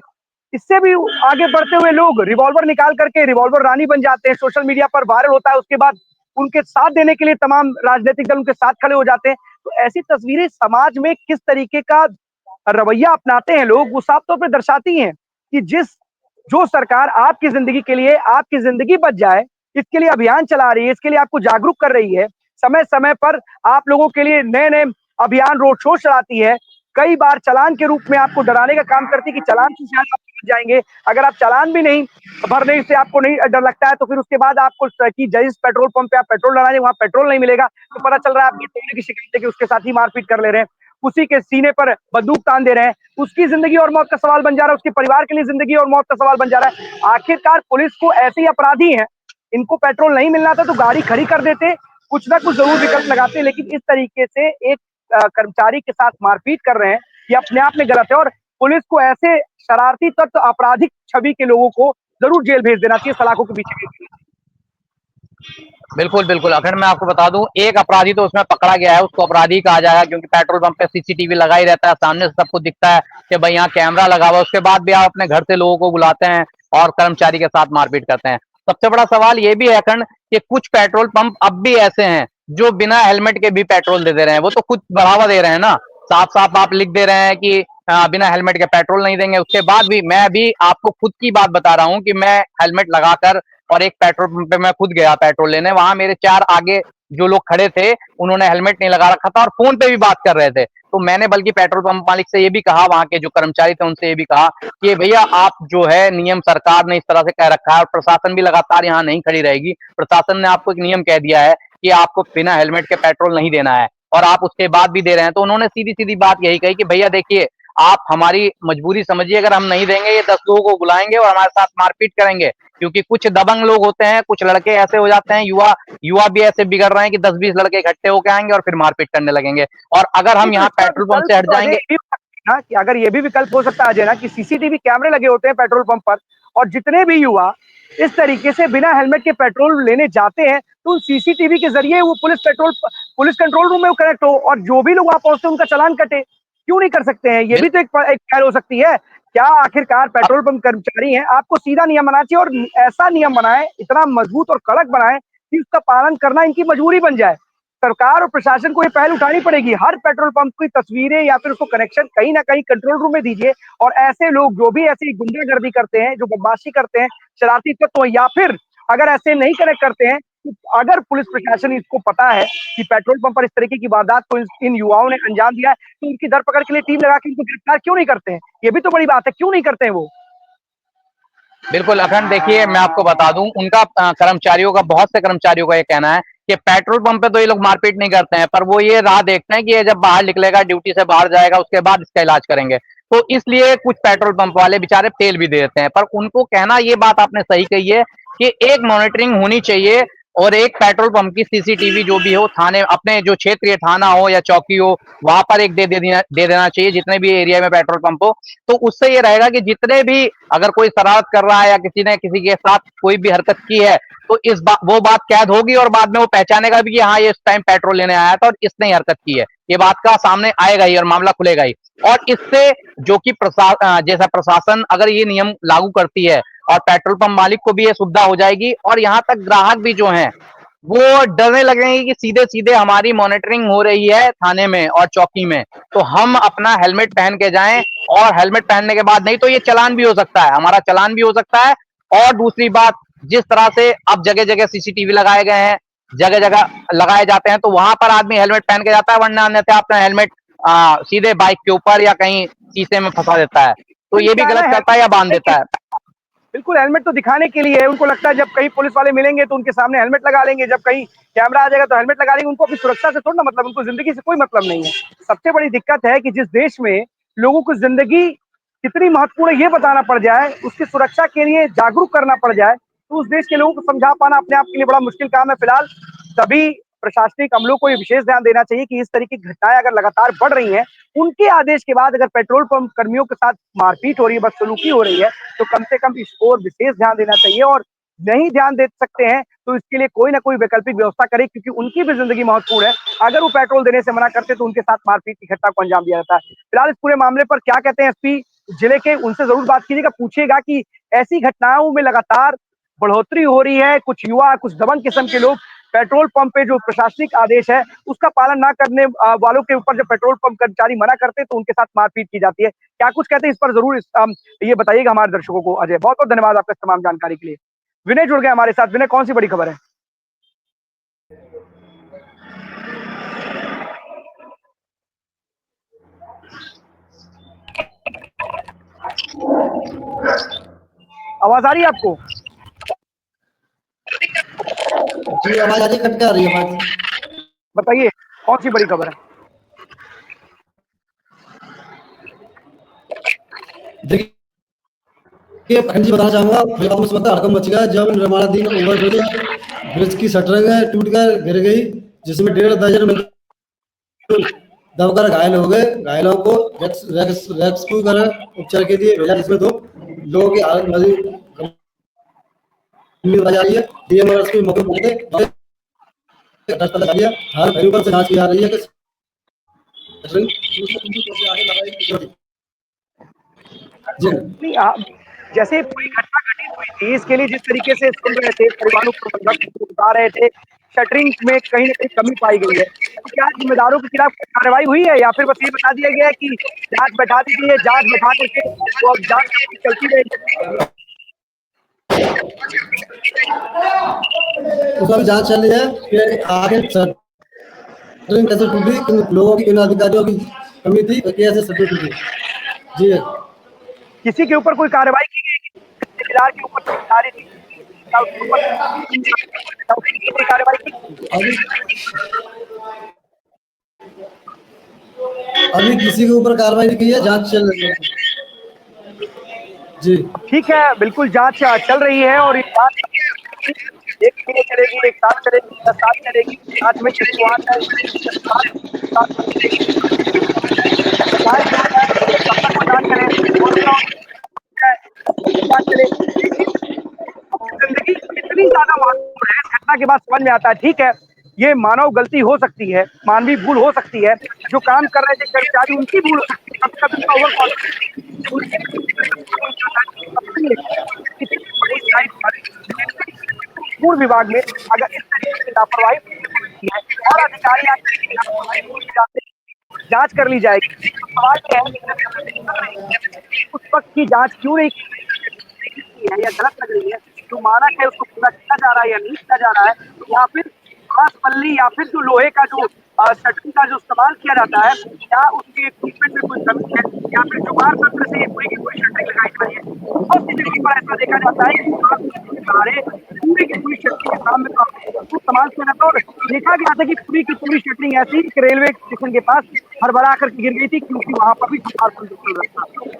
इससे भी आगे बढ़ते हुए लोग रिवॉल्वर निकाल करके रिवॉल्वर रानी बन जाते हैं, सोशल मीडिया पर वायरल होता है, उसके बाद उनके साथ देने के लिए तमाम राजनीतिक दल उनके साथ खड़े हो जाते हैं। तो ऐसी तस्वीरें समाज में किस तरीके का रवैया अपनाते हैं लोग, वो साफ तौर पर दर्शाती हैं कि जो सरकार आपकी जिंदगी के लिए, आपकी जिंदगी बच जाए इसके लिए अभियान चला रही है, इसके लिए आपको जागरूक कर रही है, समय समय पर आप लोगों के लिए नए नए अभियान, रोड शो चलाती है, कई बार चालान के रूप में आपको डराने का काम करती है कि चालान से शायद आप बच जाएंगे। अगर आप चालान भी नहीं भरने से आपको नहीं डर लगता है तो फिर उसके बाद आपको कि जिस पेट्रोल पंप पे आप पेट्रोल डलाने वहां पेट्रोल नहीं मिलेगा तो पता चल रहा है आपकी टोले की शिकायत है कि उसके साथ ही मारपीट कर ले रहे हैं, उसी के सीने पर बंदूक तान दे रहे हैं, उसकी जिंदगी और मौत का सवाल बन जा रहा है, उसके परिवार के लिए जिंदगी और मौत का सवाल बन जा रहा है। आखिरकार पुलिस को ऐसे ही अपराधी हैं, इनको पेट्रोल नहीं मिलना था तो गाड़ी खड़ी कर देते, कुछ ना कुछ जरूर विकल्प लगाते हैं, लेकिन इस तरीके से एक कर्मचारी के साथ मारपीट कर रहे हैं, ये अपने आप में गलत है। और पुलिस को ऐसे शरारती तत्व, आपराधिक छवि के लोगों को जरूर जेल भेज देना चाहिए सलाखों के पीछे। बिल्कुल बिल्कुल अखंड, मैं आपको बता दूं, एक अपराधी तो उसमें पकड़ा गया है, उसको अपराधी कहा जाएगा, क्योंकि पेट्रोल पंप पे सीसीटीवी लगा ही रहता है, सामने से सबको दिखता है कि भाई यहाँ कैमरा लगा हुआ है। उसके बाद भी आप अपने घर से लोगों को बुलाते हैं और कर्मचारी के साथ मारपीट करते हैं। सबसे बड़ा सवाल ये भी है अखंड कि कुछ पेट्रोल पंप अब भी ऐसे हैं जो बिना हेलमेट के भी पेट्रोल दे रहे हैं। वो तो खुद बढ़ावा दे रहे हैं ना, साफ साफ आप लिख दे रहे हैं कि बिना हेलमेट के पेट्रोल नहीं देंगे। उसके बाद भी मैं भी आपको खुद की बात बता रहा हूं कि मैं हेलमेट लगाकर और एक पेट्रोल पंप पे मैं खुद गया पेट्रोल लेने, वहां मेरे 4 आगे जो लोग खड़े थे उन्होंने हेलमेट नहीं लगा रखा था और फोन पे भी बात कर रहे थे। तो मैंने बल्कि पेट्रोल पंप मालिक से ये भी कहा, वहां के जो कर्मचारी थे उनसे ये भी कहा कि भैया आप जो है नियम सरकार ने इस तरह से कह रखा है और प्रशासन भी लगातार यहाँ नहीं खड़ी रहेगी। प्रशासन ने आपको एक नियम कह दिया है कि आपको बिना हेलमेट के पेट्रोल नहीं देना है और आप उसके बाद भी दे रहे हैं। तो उन्होंने सीधी सीधी बात यही कही कि भैया देखिए, आप हमारी मजबूरी समझिए, अगर हम नहीं देंगे ये 10 लोगों को बुलाएंगे और हमारे साथ मारपीट करेंगे, क्योंकि कुछ दबंग लोग होते हैं, कुछ लड़के ऐसे हो जाते हैं, युवा युवा भी ऐसे बिगड़ रहे हैं कि 10-20 लड़के इकट्ठे होकर आएंगे और फिर मारपीट करने लगेंगे। और अगर हम नहीं, तो यहाँ इसका पेट्रोल पंप से विकल्प हट तो अजय जाएंगे। ये भी हो सकता है ना, कि अगर ये भी विकल्प हो सकता है अजय ना, कि सीसीटीवी कैमरे लगे होते हैं पेट्रोल पंप पर, और जितने भी युवा इस तरीके से बिना हेलमेट के पेट्रोल लेने जाते हैं, तो उन सीसीटीवी के जरिए वो पुलिस कंट्रोल रूम में कनेक्ट हो और जो भी लोग वहां पहुंचते हैं उनका चालान कटे। क्यों नहीं कर सकते हैं? ये भी तो एक पहल हो सकती है। क्या आखिरकार पेट्रोल पंप कर्मचारी हैं, आपको सीधा नियम बनाना चाहिए और ऐसा नियम बनाए, इतना मजबूत और कड़क बनाए कि उसका पालन करना इनकी मजबूरी बन जाए। सरकार और प्रशासन को ये पहल उठानी पड़ेगी। हर पेट्रोल पंप की तस्वीरें या फिर उसको कनेक्शन कहीं ना कहीं कंट्रोल रूम में दीजिए, और ऐसे लोग जो भी ऐसी गुंडागर्दी करते हैं, जो बदमाशी करते हैं, शरारती तत्व, या फिर अगर ऐसे नहीं कनेक्ट करते हैं, तो अगर पुलिस प्रशासन इसको पता है कि पेट्रोल पंप पर इस तरीके की वारदात को इन युवाओं ने अंजाम दिया है, तो उनकी धरपकड़ के लिए टीम लगा के इनको गिरफ्तार क्यों नहीं करते हैं? ये भी तो बड़ी बात है, क्यों नहीं करते हैं वो? बिल्कुल अखंड, देखिए मैं आपको बता दूं, उनका कर्मचारियों का, बहुत से कर्मचारियों का ये कहना है कि पेट्रोल पंप पे तो ये लोग मारपीट नहीं करते हैं, पर वो ये राह देखते हैं कि ये जब बाहर निकलेगा, ड्यूटी से बाहर जाएगा, उसके बाद इसका इलाज करेंगे। तो इसलिए कुछ पेट्रोल पंप वाले बेचारे फेल भी दे देते हैं। पर उनको कहना, ये बात आपने सही कही है कि एक मॉनिटरिंग होनी चाहिए और एक पेट्रोल पंप की सीसीटीवी जो भी हो, थाने, अपने जो क्षेत्रीय थाना हो या चौकी हो, वहां पर एक दे देना चाहिए, जितने भी एरिया में पेट्रोल पंप हो। तो उससे ये रहेगा कि जितने भी, अगर कोई शरारत कर रहा है या किसी ने किसी के साथ कोई भी हरकत की है, तो वो बात कैद होगी और बाद में वो पहचानेगा भी कि हाँ ये इस टाइम पेट्रोल लेने आया था और इसने ही हरकत की है। ये बात का सामने आएगा ही और मामला खुलेगा ही। और इससे जो कि जैसा प्रशासन अगर ये नियम लागू करती है और पेट्रोल पंप मालिक को भी ये सुविधा हो जाएगी, और यहाँ तक ग्राहक भी जो हैं वो डरने लगेंगे कि सीधे सीधे हमारी मॉनिटरिंग हो रही है थाने में और चौकी में, तो हम अपना हेलमेट पहन के जाएं। और हेलमेट पहनने के बाद नहीं तो ये चालान भी हो सकता है, हमारा चालान भी हो सकता है। और दूसरी बात, जिस तरह से अब जगह जगह सीसीटीवी लगाए गए हैं, जगह जगह लगाए जाते हैं, तो वहां पर आदमी हेलमेट पहन के जाता है, वरना अन्यथा अपना हेलमेट सीधे बाइक के ऊपर या कहीं शीशे में फंसा देता है, तो ये भी क्या है गलत ना, करता है या बांध देता है। बिल्कुल हेलमेट तो दिखाने के लिए है। उनको लगता है जब कहीं पुलिस वाले मिलेंगे तो उनके सामने हेलमेट लगा लेंगे, जब कहीं कैमरा आ जाएगा तो हेलमेट लगा लेंगे। उनको अपनी सुरक्षा से थोड़ा ना मतलब, उनको जिंदगी से कोई मतलब नहीं है। सबसे बड़ी दिक्कत है कि जिस देश में लोगों को जिंदगी कितनी महत्वपूर्ण है ये बताना पड़ जाए, उसकी सुरक्षा के लिए जागरूक करना पड़ जाए, तो उस देश के लोगों को समझा पाना अपने आप के लिए बड़ा मुश्किल काम है। फिलहाल सभी प्रशासनिक अमलों को ये विशेष ध्यान देना चाहिए कि इस तरीके की घटनाएं अगर लगातार बढ़ रही हैं, उनके आदेश के बाद अगर पेट्रोल पंप कर्मियों के साथ मारपीट हो रही है, बदसलूकी हो रही है, तो कम से कम इस ओर विशेष ध्यान देना चाहिए। और नहीं ध्यान दे सकते हैं तो इसके लिए कोई ना कोई वैकल्पिक व्यवस्था करे, क्योंकि उनकी भी जिंदगी महत्वपूर्ण है। अगर वो पेट्रोल देने से मना करते तो उनके साथ मारपीट की घटना को अंजाम दिया जाता है। फिलहाल इस पूरे मामले पर क्या कहते हैं एसपी जिले के, उनसे जरूर बात कीजिएगा, पूछिएगा कि ऐसी घटनाओं में लगातार बढ़ोतरी हो रही है। कुछ युवा, कुछ दबंग किस्म के लोग पेट्रोल पंप पे जो प्रशासनिक आदेश है उसका पालन ना करने वालों के ऊपर जब पेट्रोल पंप कर्मचारी मना करते हैं तो उनके साथ मारपीट की जाती है। क्या कुछ कहते हैं इस पर जरूर ये बताइएगा हमारे दर्शकों को। अजय, बहुत बहुत धन्यवाद आपका तमाम जानकारी के लिए। विनय जुड़ गए हमारे साथ। विनय, कौन सी बड़ी खबर है? आवाज आ रही है आपको? जी आवाज आ रही, कट कर रही है आवाज। बताइए कौन सी बड़ी खबर है? देखिए कि अखंड जी बताना चाहूंगा, फिलहाल में समझता हड़कंप मच गया जब निर्माणाधीन ओवरब्रिज ब्रिज की शटरें टूटकर गिर गई, जिसमें 1.5 दर्जन मजदूर दबकर घायल हो गए। घायलों को रेस्क्यू कर उपचार के लिए भेजा, जिसमें 2 लोगों की हालत गंभीर बताई जा रही है। डीएम और एसपी मौके पर पहुंचे थे, घटनास्थल लगा दिया। हाल पहलू से जांच की जा रही है कि जी नहीं, जैसे पूरी घटना घटित हुई थी, इसके लिए जिस तरीके से सुन रहे थे, परिवहन प्रबंधक को बता रहे थे, शटरिंग में कहीं ना कहीं कमी पाई गई है, तो क्या जिम्मेदारों के खिलाफ कार्रवाई हुई है या फिर बस ये बता दिया गया है कि जांच बैठा दी गई है, जांच बैठा करके वो अब जांच चलती रहेगी? उसका भी जांच चल रही है कि आखिर शटरिंग कैसे टूटी, किन लोगों की, किन अधिकारियों की कमी थी, कैसे शटरिंग टूटी। जी किसी के ऊपर कोई कार्रवाई की गई? ठेकेदार के ऊपर ठेकेदारी थी, उसके ऊपर कार्रवाई की? अभी अभी किसी के ऊपर कार्रवाई नहीं की है, जांच चल रही है। जी ठीक है, बिल्कुल जांच चल रही है और ये जांच 1 महीने चलेगी, 1 साल चलेगी, 10 साल चलेगी। जांच में किसी को आता है, कब तक वो जांच करे और जांच चले। जिंदगी इतनी ज्यादा महत्वपूर्ण है, इस घटना के बाद समझ में आता है। ठीक है, ये मानव गलती हो सकती है, मानवीय भूल हो सकती है, जो काम कर रहे थे कर्मचारी उनकी भूल हो सकती है, कभी कभी उनका ओवर पूर्ण विभाग में अगर इस तरीके की लापरवाही है और अधिकारी जांच कर ली जाएगी, तो सवाल ये है उस वक्त की जांच क्यों नहीं की है या गलत लग रही है, जो मानक है उसको पूरा किया जा रहा है या नहीं किया जा रहा है, या फिर बांस पल्ली या फिर जो लोहे का जो शटरिंग का जो इस्तेमाल किया जाता है, क्या उसके इक्विपमेंट में कोई कमी है या फिर जुगाड़ तंत्र से पूरी की पूरी शटरिंग लगाई जा रही है। बहुत सी जगह पर ऐसा देखा जाता है कि पूरी की पूरी शटरिंग के काम में इस्तेमाल किया जाता है और देखा गया था कि पूरी शटरिंग ऐसी रेलवे स्टेशन के पास हड़बड़ा कर गिर गई थी, क्योंकि वहां पर भी जुगाड़ तंत्र चल रहा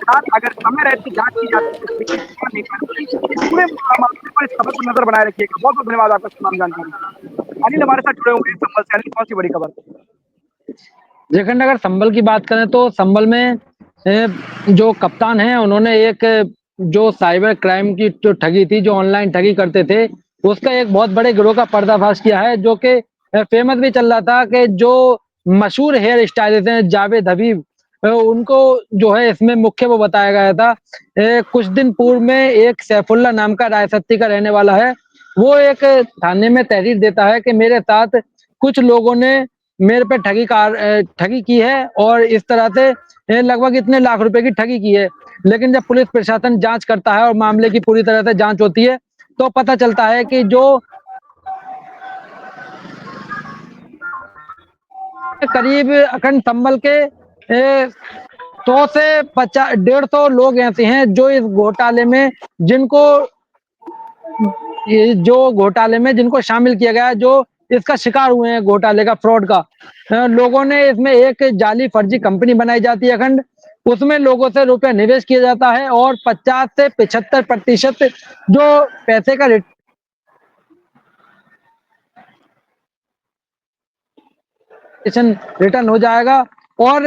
था। अगर समय रहती जांच की जाती तो पूरे मामले पर इस खबर पर नजर बनाए रखिएगा। बहुत बहुत धन्यवाद आपका तमाम जानकारी। अनिल हमारे साथ जुड़े हुए हैं संभल से। अनिल, कौन सी बड़ी खबर? देखंड, अगर संभल की बात करें तो संभल में जो कप्तान हैं उन्होंने एक जो साइबर क्राइम की जो ठगी थी, जो ऑनलाइन ठगी करते थे, उसका एक बहुत बड़े गिरोह का पर्दाफाश किया है, जो कि फेमस भी चल रहा था कि जो मशहूर हेयर स्टाइलिस्ट हैं जावेद हबीब, उनको जो है इसमें मुख्य वो बताया गया था। कुछ दिन पूर्व में एक सैफुल्ला नाम का रायसत्ती का रहने वाला है, वो एक थाने में तहरीर देता है कि मेरे साथ कुछ लोगों ने मेरे पे ठगी की है और इस तरह से लगभग इतने लाख रुपए की ठगी की है। लेकिन जब पुलिस प्रशासन जांच करता है और मामले की पूरी तरह से जांच होती है, तो पता चलता है कि जो करीब अखंड संभल के 100 से 150 लोग ऐसे हैं जो इस घोटाले में जिनको शामिल किया गया है, जो इसका शिकार हुए हैं, घोटाले का, फ्रॉड का। लोगों ने इसमें एक जाली फर्जी कंपनी बनाई जाती है अखंड, उसमें लोगों से रुपए निवेश किया जाता है और 50 से 75% जो पैसे का रिटर्न हो जाएगा और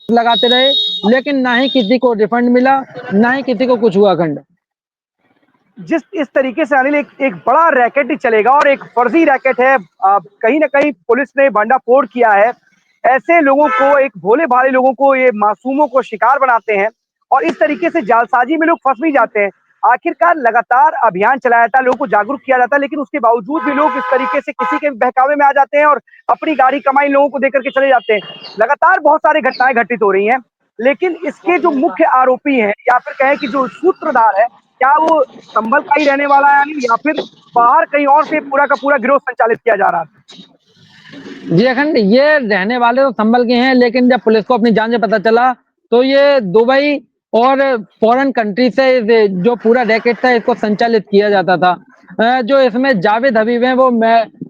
लगाते रहे, लेकिन ना ही किसी को रिफंड मिला, ना ही किसी को कुछ हुआ अखंड। जिस इस तरीके से अनिल एक बड़ा रैकेट ही चलेगा और एक फर्जी रैकेट है, कहीं ना कहीं पुलिस ने भंडाफोड़ किया है। ऐसे लोगों को, एक भोले भाले लोगों को, ये मासूमों को शिकार बनाते हैं और इस तरीके से जालसाजी में लोग फंस भी जाते हैं। आखिरकार लगातार अभियान चलाया जाता है, लोगों को जागरूक किया जाता है, लेकिन उसके बावजूद भी लोग इस तरीके से किसी के बहकावे में आ जाते हैं और अपनी गाड़ी कमाई लोगों को देकर के चले जाते हैं। लगातार बहुत सारी घटनाएं घटित हो रही हैं, लेकिन इसके जो मुख्य आरोपी हैं या फिर कहें कि जो सूत्रधार है, क्या वो संभल का ही रहने वाला है अनिल, या फिर बाहर कहीं और से पूरा का पूरा गिरोह संचालित किया जा रहा है? जी अखंड, ये रहने वाले तो संभल के हैं, लेकिन जब पुलिस को अपनी जान से पता चला तो ये दुबई और फॉरेन कंट्री से जो पूरा रैकेट था इसको संचालित किया जाता था। जो इसमें जावेद हबीब हैं, वो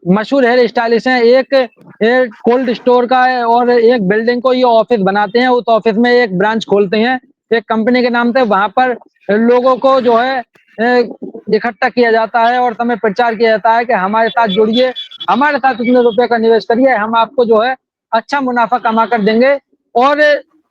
मशहूर हेयर स्टाइलिस्ट हैं, एक कोल्ड स्टोर का है और एक बिल्डिंग को ये ऑफिस बनाते हैं। उस ऑफिस में एक ब्रांच खोलते हैं एक कंपनी के नाम से। वहां पर लोगों को जो है इकट्ठा किया जाता है और समय प्रचार किया जाता है कि हमारे साथ जुड़िए, हमारे साथ इतने रुपए का निवेश करिए, हम आपको जो है अच्छा मुनाफा कमा कर देंगे। और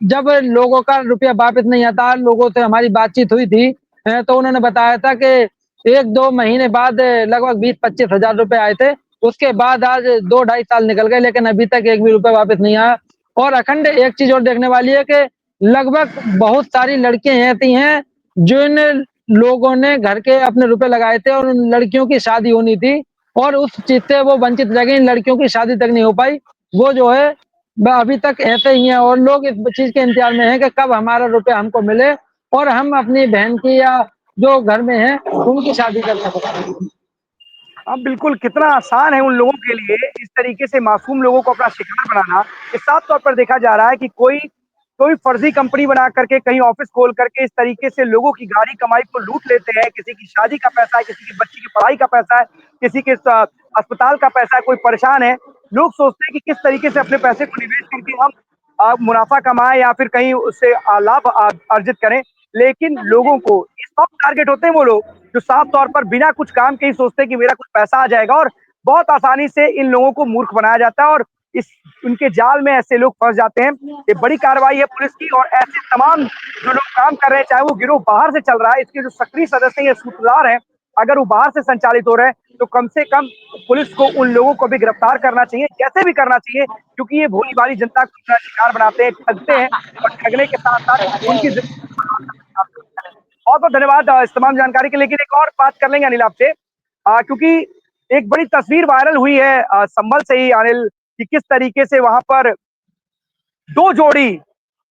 जब लोगों का रुपया वापस नहीं आता, लोगों से हमारी बातचीत हुई थी तो उन्होंने बताया था कि 1-2 महीने बाद लगभग 20-25 हजार रुपए आए थे। उसके बाद आज 2-2.5 साल निकल गए, लेकिन अभी तक एक भी रुपए वापस नहीं आया। और अखंड एक चीज और देखने वाली है कि लगभग बहुत सारी लड़कियां ऐसी हैं जिन लोगों ने घर के अपने रुपए लगाए थे और उन लड़कियों की शादी होनी थी और उस चीज से वो वंचित रह गई, लड़कियों की शादी तक नहीं हो पाई। वो जो है अभी तक ऐसे ही है और लोग इस चीज के इंतजार में है कि कब हमारा रुपया हमको मिले और हम अपनी बहन की या जो घर में है उनकी शादी कर सकें। हाँ बिल्कुल, कितना आसान है उन लोगों के लिए इस तरीके से मासूम लोगों को अपना शिकार बनाना। ये साफ तौर पर देखा जा रहा है कि कोई कोई फर्जी कंपनी बना करके कहीं ऑफिस खोल करके इस तरीके से लोगों की गाढ़ी कमाई को लूट लेते हैं। किसी की शादी का पैसा है, किसी की बच्ची की पढ़ाई का पैसा है, किसी के अस्पताल का पैसा है, कोई परेशान है। लोग सोचते हैं कि किस तरीके से अपने पैसे को निवेश करके हम मुनाफा कमाएं या फिर कहीं उससे लाभ अर्जित करें। लेकिन लोगों को सॉफ्ट टारगेट होते हैं वो लोग जो साफ तौर पर बिना कुछ काम के ही सोचते हैं कि मेरा कुछ पैसा आ जाएगा और बहुत आसानी से इन लोगों को मूर्ख बनाया जाता है और इस उनके जाल में ऐसे लोग फंस जाते हैं। ये बड़ी कार्रवाई है पुलिस की और ऐसे तमाम जो लोग काम कर रहे हैं, चाहे वो गिरोह बाहर से चल रहा है, इसके जो सक्रिय सदस्य हैं, ये सूत्रधार हैं, अगर वो बाहर से संचालित हो रहे हैं तो कम से कम पुलिस को उन लोगों को भी गिरफ्तार करना चाहिए, कैसे भी करना चाहिए, क्योंकि ये भोली भाली जनता को अपना शिकार बनाते हैं, ठगते हैं और ठगने के साथ साथ उनकी बहुत बहुत धन्यवाद इस तमाम जानकारी के लिए। लेकिन एक और बात कर लेंगे अनिल आपसे, क्योंकि एक बड़ी तस्वीर वायरल हुई है संभल से ही अनिल, कि किस तरीके से वहां पर दो जोड़ी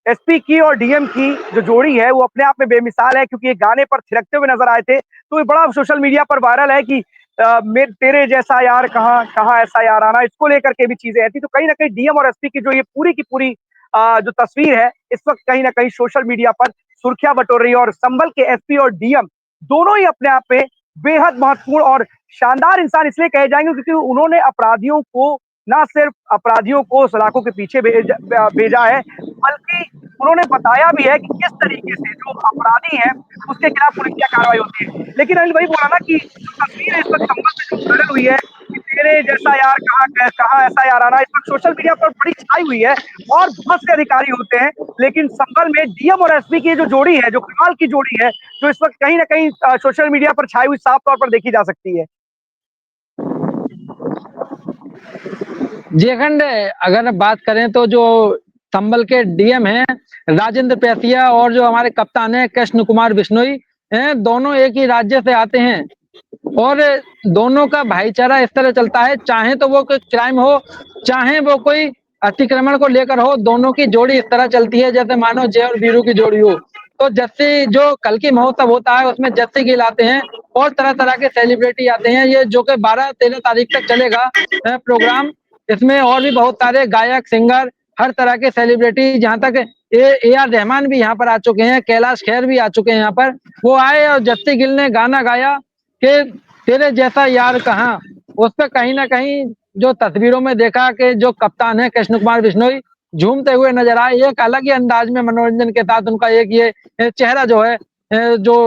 एसपी की और डीएम की जो जोड़ी है वो अपने आप में बेमिसाल है, क्योंकि ये गाने पर थिरकते हुए नजर आए थे। तो ये बड़ा सोशल मीडिया पर वायरल है कि तेरे जैसा यार कहाँ कहाँ ऐसा यार आना, इसको लेकर के भी चीजें आई थी। तो कहीं ना कहीं डीएम और एसपी की जो ये पूरी की पूरी जो तस्वीर है इस वक्त कहीं ना कहीं सोशल मीडिया पर सुर्खियां बटोर रही है और संभल के एसपी और डीएम दोनों ही अपने आप में बेहद महत्वपूर्ण और शानदार इंसान इसलिए कहे जाएंगे क्योंकि उन्होंने अपराधियों को ना सिर्फ अपराधियों को सलाखों के पीछे भेजा है, बल्कि उन्होंने बताया भी है कि किस तरीके से जो अपराधी है उसके खिलाफ पुलिस क्या कार्रवाई होती है। लेकिन अनिल वही बोला ना कि जो तस्वीर है इस वक्त संभल में जो वायरल हुई है कि तेरे जैसा यार कहाँ कहाँ ऐसा यार आना, इस वक्त सोशल मीडिया पर बड़ी छाई हुई है और बहुत से अधिकारी होते हैं, लेकिन संभल में डीएम और एसपी की जो जोड़ी है, जो कमाल की जोड़ी है, जो इस वक्त कहीं ना कहीं सोशल मीडिया पर छाई हुई साफ तौर पर देखी जा सकती है। जी अखंड, अगर बात करें तो जो संभल के डीएम हैं राजेंद्र पैसिया और जो हमारे कप्तान हैं कृष्ण कुमार बिश्नोई हैं, दोनों एक ही राज्य से आते हैं और दोनों का भाईचारा इस तरह चलता है, चाहे तो वो कोई क्राइम हो चाहे वो कोई अतिक्रमण को लेकर हो, दोनों की जोड़ी इस तरह चलती है जैसे मानो जय और वीरू की जोड़ी हो। तो जस्सी जो कल की महोत्सव होता है उसमें जस्सी गिल आते हैं और तरह तरह के सेलिब्रिटी आते हैं, ये जो कि 12-13 तारीख तक चलेगा प्रोग्राम। इसमें और भी बहुत सारे गायक सिंगर हर तरह के सेलिब्रिटी, जहां तक ए आर रहमान भी यहाँ पर आ चुके हैं, कैलाश खेर भी आ चुके हैं यहाँ पर। वो आए और जस्सी गिल ने गाना गाया कि तेरे जैसा यार कहाँ। उस पर कहीं ना कहीं जो तस्वीरों में देखा कि जो कप्तान है कृष्ण कुमार बिश्नोई झूमते हुए नजर आए, एक अलग ही अंदाज में मनोरंजन के साथ उनका एक ये चेहरा जो है जो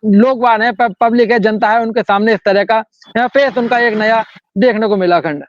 लोगवान है, पब्लिक है, जनता है, उनके सामने इस तरह का फेस उनका एक नया देखने को मिला खंड।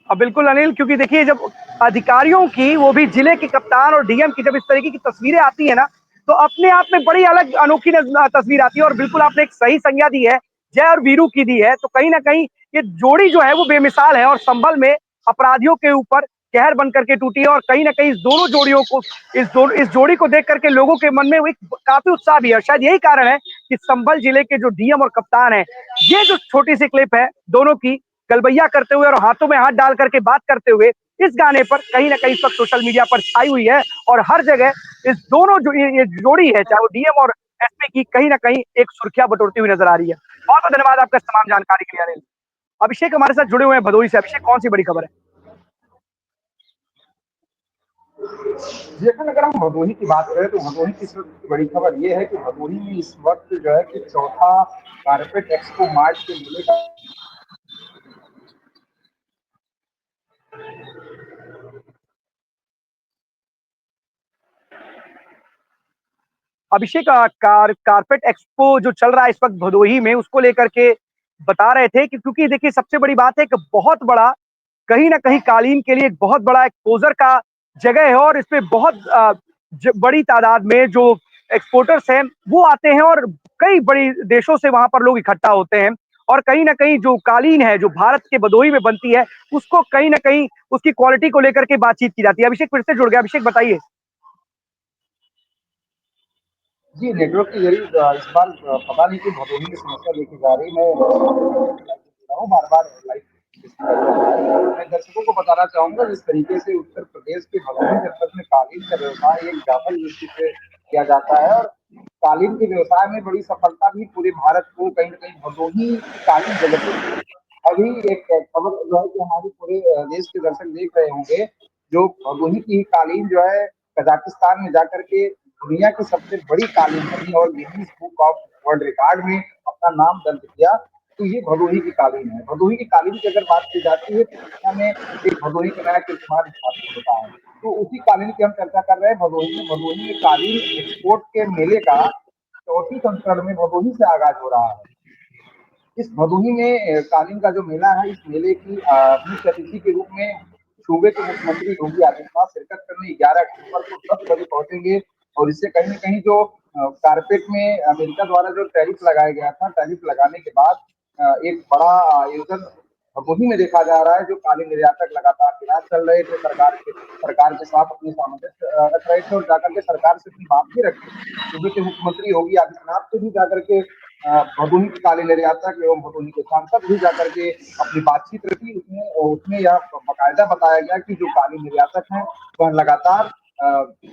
बिल्कुल अनिल, क्योंकि देखिए जब अधिकारियों की, वो भी जिले के कप्तान और डीएम की, जब इस तरीके की तस्वीरें आती है ना तो अपने आप में बड़ी अलग अनोखी तस्वीर आती है। और बिल्कुल आपने एक सही संज्ञा दी है, जय और वीरू की दी है। तो कहीं ना कहीं ये जोड़ी जो है वो बेमिसाल है और संभल में अपराधियों के ऊपर कहर बन करके टूटी है और कहीं ना कहीं इस दोनों जोड़ियों को, इस जोड़ी को देख करके लोगों के मन में एक काफी उत्साह भी है। शायद यही कारण है कि संभल जिले के जो डीएम और कप्तान है, ये जो छोटी सी क्लिप है दोनों की गलबैया करते हुए और हाथों में हाथ डाल करके बात करते हुए, इस गाने पर कहीं ना कहीं इस वक्त सोशल मीडिया पर छाई हुई है और हर जगह इस दोनों जो ये जोड़ी है, चाहे वो डीएम और एसपी की, कहीं ना कहीं एक सुर्खियां बटोरती हुई नजर आ रही है। बहुत बहुत धन्यवाद आपका तमाम जानकारी के लिए अनिल। अभिषेक हमारे साथ जुड़े हुए हैं भदोही से। अभिषेक, कौन सी बड़ी खबर है? जी अगर हम भदोही की बात करें तो भदोही की सबसे बड़ी खबर ये है कि भदोही में इस वक्त जो है कि चौथा कारपेट एक्सपो मार्ट के मेले का अभिषेक कारपेट एक्सपो जो चल रहा है इस वक्त भदोही में, उसको लेकर के बता रहे थे कि क्योंकि देखिए सबसे बड़ी बात है कि बहुत बड़ा कहीं ना कहीं कालीन के लिए एक बहुत बड़ा एक्सपोजर का जगह है और इसमें बहुत बड़ी तादाद में जो एक्सपोर्टर्स हैं वो आते हैं और कई बड़ी देशों से वहां पर लोग इकट्ठा होते हैं और कहीं ना कहीं जो कालीन है जो भारत के भदोही में बनती है उसको कहीं ना कहीं उसकी क्वालिटी को लेकर के बातचीत की जाती है। अभिषेक फिर से जुड़ गया, अभिषेक बताइए। जी, नेटवर्क के जरिए इस बार पता नहीं क्यों भदोही में समस्या देखी जा रही। मैं बार-बार लाइव मैं दर्शकों को बताना चाहूँगा जिस तरीके से उत्तर प्रदेश के भदोही जनपद में कालीन का व्यवसाय एक व्यापक दृष्टि से किया जाता है और कालीन के व्यवसाय में बड़ी सफलता भी पूरे भारत को कहीं न कहीं भदोही की कालीन जगत अभी एक खबर जो है कि हमारे पूरे देश के दर्शक देख रहे होंगे, जो भदोही की कालीन जो है कजाकिस्तान में जाकर के दुनिया की सबसे बड़ी कालीन बनी और Guinness book of world record में अपना नाम दर्ज किया, तो ये भदोही की कालीन है। भदोही की कालीन की अगर बात की जाती है तो दुनिया में एक भदोही का नया कीर्तिमान स्थापित होता है। तो उसी कालीन की हम चर्चा कर रहे हैं भदोही में कालीन एक्सपोर्ट के मेले का चौथी संस्करण में भदोही से आगाज हो रहा है। इस भदोही में कालीन का जो मेला है, इस मेले की मुख्य अतिथि के रूप में सूबे के मुख्यमंत्री योगी आदित्यनाथ शिरकत करने 11 अक्टूबर को 10 बजे पहुंचेंगे और इससे कहीं न कहीं जो कारपेट में अमेरिका द्वारा जो टैरिफ लगाया गया था, टैरिफ लगाने के बाद एक बड़ा आयोजन भदोही में देखा जा रहा है, जो कालीन निर्यातक लगातार विराट चल रहे थे, सरकार के साथ अपनी सामंजस्य रख रहे थे और जाकर के सरकार से अपनी बात भी रखी। सूबे के मुख्यमंत्री योगी आदित्यनाथ से भी जाकर के भदोही के कालीन निर्यातक एवं भदोही के सांसद भी जाकर के अपनी बातचीत रखी। उसमें यह बाकायदा बताया गया कि जो कालीन निर्यातक हैं वह लगातार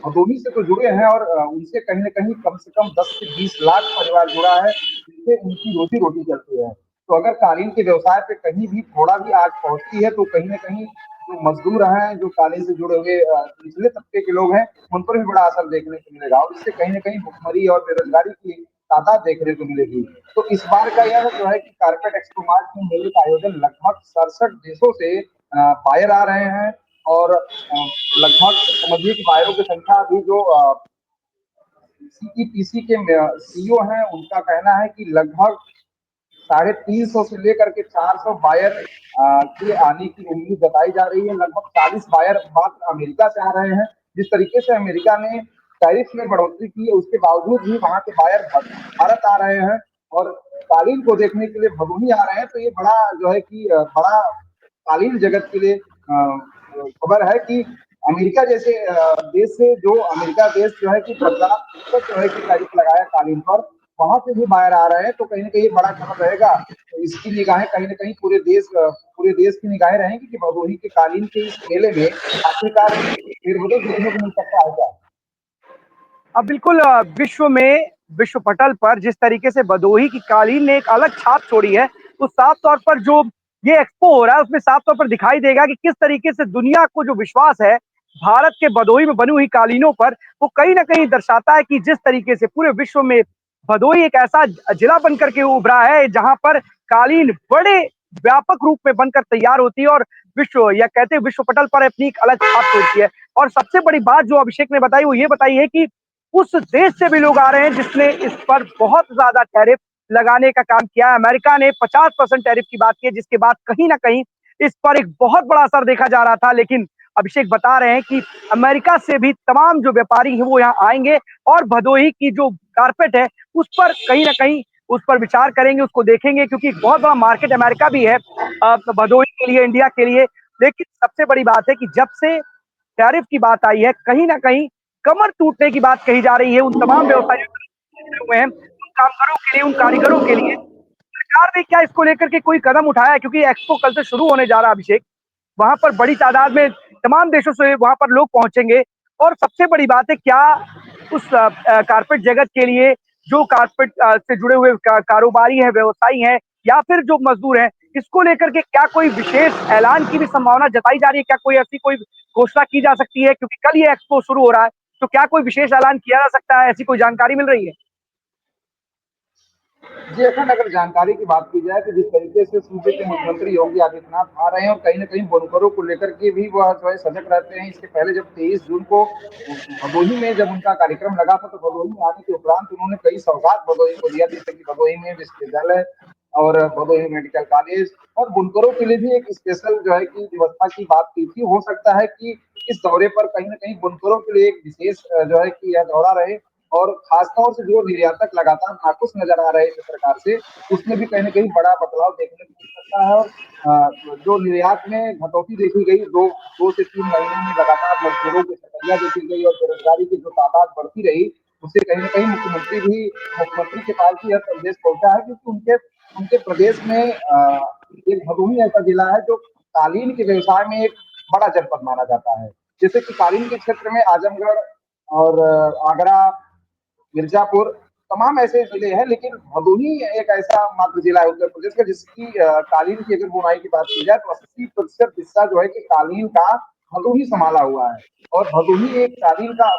भदोही से तो जुड़े हैं और उनसे कहीं न कहीं कम से कम 10 से 20 लाख परिवार जुड़ा है, जिससे उनकी रोजी-रोटी चलती है। तो अगर कालीन के व्यवसाय पे कहीं भी थोड़ा भी आग पहुँचती है, तो कहीं न कहीं जो मज़दूर हैं, जो कालीन से जुड़े हुए निचले तबके के लोग हैं, उन पर भी बड़ा असर देखने को मिलेगा और इससे कहीं न कहीं भुखमरी और बेरोज़गारी की तादाद देखने को मिलेगी। तो इस बार का यह जो है कि कारपेट एक्सपो मार्ट में मेले का आयोजन लगभग 67 देशों से बायर आ रहे हैं और लगभग समझिए कि बायरों की संख्या अभी जो सीईपीसी के सीईओ हैं, उनका कहना है कि लगभग 350 से लेकर के 400 बायर के आने की उम्मीद बताई जा रही है। लगभग 40 बायर मात्र अमेरिका से आ रहे हैं। जिस तरीके से अमेरिका ने टैरिफ में बढ़ोतरी की है, उसके बावजूद भी वहाँ के बायर भारत आ रहे हैं और कालीन को देखने के लिए भदोही आ रहे हैं। तो ये बड़ा जो है कि बड़ा कालीन जगत के लिए खबर है कि अमेरिका जैसे देश से अमेरिका देश जो है कि 50% जो है कि टैरिफ लगाया कालीन पर, वहां से भी बाहर आ रहे हैं। तो कहीं न कहीं बड़ा खबर रहेगा। तो इसकी निगाहें कहीं न कहीं पूरे देश की निगाहें रहेंगी कि भदोही के कालीन के इस मेले में आखिरकार फेरबदल देखने को मिल सकता है क्या? अब बिल्कुल विश्व में विश्व पटल पर जिस तरीके से भदोही की कालीन ने एक अलग छाप छोड़ी है, तो साफ तौर पर जो ये एक्सपो हो रहा है उसमें साफ तौर पर दिखाई देगा कि किस तरीके से दुनिया को जो विश्वास है भारत के भदोही में बनी हुई कालीनों पर, वो कहीं ना कहीं दर्शाता है कि जिस तरीके से पूरे विश्व में भदोही एक ऐसा जिला बनकर के उभरा है जहां पर कालीन बड़े व्यापक रूप में बनकर तैयार होती है और विश्व या कहते हैं विश्व पटल पर अपनी एक अलग छाप छोड़ती है। और सबसे बड़ी बात जो अभिषेक ने बताई वो ये बताई है कि उस देश से भी लोग आ रहे हैं जिसने इस पर बहुत ज्यादा टैरिफ लगाने का काम किया है। अमेरिका ने 50% टैरिफ की बात की है, जिसके बाद कहीं ना कहीं इस पर एक बहुत बड़ा असर देखा जा रहा था। लेकिन अभिषेक बता रहे हैं कि अमेरिका से भी तमाम जो व्यापारी हैं वो यहाँ आएंगे और भदोही की जो कारपेट है उस पर कहीं ना कहीं उस पर विचार करेंगे, उसको देखेंगे, क्योंकि बहुत बड़ा मार्केट अमेरिका भी है भदोही के लिए, इंडिया के लिए। लेकिन सबसे बड़ी बात है कि जब से टैरिफ की बात आई है कहीं ना कहीं कमर टूटने की बात कही जा रही है उन तमाम व्यवसायियों हुए हैं, उन कामगारों के लिए, उन कारीगरों के लिए। सरकार ने क्या इसको लेकर के कोई कदम उठाया है? क्योंकि एक्सपो कल से शुरू होने जा रहा है अभिषेक, वहां पर बड़ी तादाद में तमाम देशों से वहां पर लोग पहुंचेंगे और सबसे बड़ी बात है क्या उस कारपेट जगत के लिए जो कारपेट से जुड़े हुए कारोबारी हैं, व्यवसायी हैं या फिर जो मजदूर हैं, इसको लेकर के क्या कोई विशेष ऐलान की भी संभावना जताई जा रही है? क्या कोई ऐसी कोई घोषणा की जा सकती है? क्योंकि कल ये एक्सपो शुरू हो रहा है, तो क्या कोई विशेष ऐलान किया जा सकता है? ऐसी कोई जानकारी मिल रही है? जी, अखंड अगर जानकारी की बात की जाए तो जिस तरीके से सूबे के मुख्यमंत्री योगी आदित्यनाथ आ रहे हैं और कहीं न कहीं बुनकरों को लेकर के भी वह जो है सजग रहते हैं। इसके पहले जब 23 जून को भदोही में जब उनका कार्यक्रम लगा था, तो भदोही में आने के उपरांत उन्होंने कई सौगात भदोही को दिया, जैसे कि भदोही में विश्वविद्यालय और भदोही मेडिकल कॉलेज और बुनकरों के लिए भी एक स्पेशल जो है कि व्यवस्था की बात की थी। हो सकता है कि इस दौरे पर कहीं न कहीं बुनकरों के लिए एक विशेष जो है कि यह दौरा रहे और खासतौर से जो निर्यातक लगातार नाखुश नजर आ रहे हैं सरकार से, उसमें भी कहीं न कहीं बड़ा बदलाव देखने को मिल सकता है और जो निर्यात में घटौती देखी गई 2 से 3 महीने में लगातार मजदूरों की छटैया देखी गई और बेरोजगारी की जो तादाद बढ़ती रही, उससे कहीं न कहीं मुख्यमंत्री के पास भी यह संदेश पहुंचा है क्योंकि उनके उनके प्रदेश में एक भदोही ऐसा जिला है जो कालीन के व्यवसाय में एक बड़ा जनपद माना जाता है। जैसे कि कालीन के क्षेत्र में आजमगढ़ और आगरा, मिर्जापुर तमाम ऐसे जिले हैं, लेकिन भदोही एक ऐसा मात्र जिला है उत्तर प्रदेश का जिसकी कालीन की अगर बुनाई की बात की जाए तो 80% हिस्सा जो है कि कालीन का भदोही संभाला हुआ है। और भदोही एक कालीन का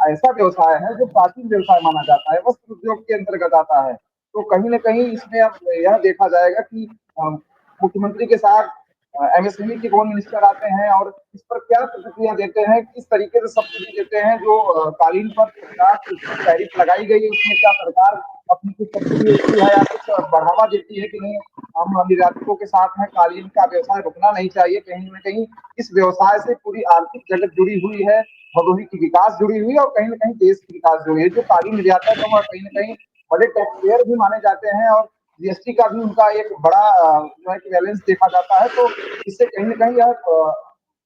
ऐसा व्यवसाय है जो प्राचीन व्यवसाय माना जाता है, वस्त्र उद्योग के अंतर्गत आता है। तो कहीं न कहीं इसमें अब यह देखा जाएगा कि मुख्यमंत्री के साथ एमएसएमई के कौन मिनिस्टर आते हैं और इस पर क्या प्रतिक्रिया देते हैं, किस तरीके से सब्सिडी देते हैं, जो कालीन पर 50% टैरिफ लगाई गई है, उसमें क्या सरकार अपनी कुछ सब्सिडी देती है या कुछ बढ़ावा देती है कि नहीं। हम निर्यातकों के साथ हैं, कालीन का व्यवसाय रुकना नहीं चाहिए। कहीं न कहीं इस व्यवसाय से पूरी आर्थिक जगत जुड़ी हुई है, भदोही की विकास जुड़ी हुई है और कहीं न कहीं देश की विकास जुड़ी है। जो कालीन निर्यातक है वह कहीं न कहीं बड़े टैक्स पेयर भी माने जाते हैं और जीएसटी का भी उनका एक बड़ा जो है कि बैलेंस देखा जाता है। तो इससे कहीं न कहीं यह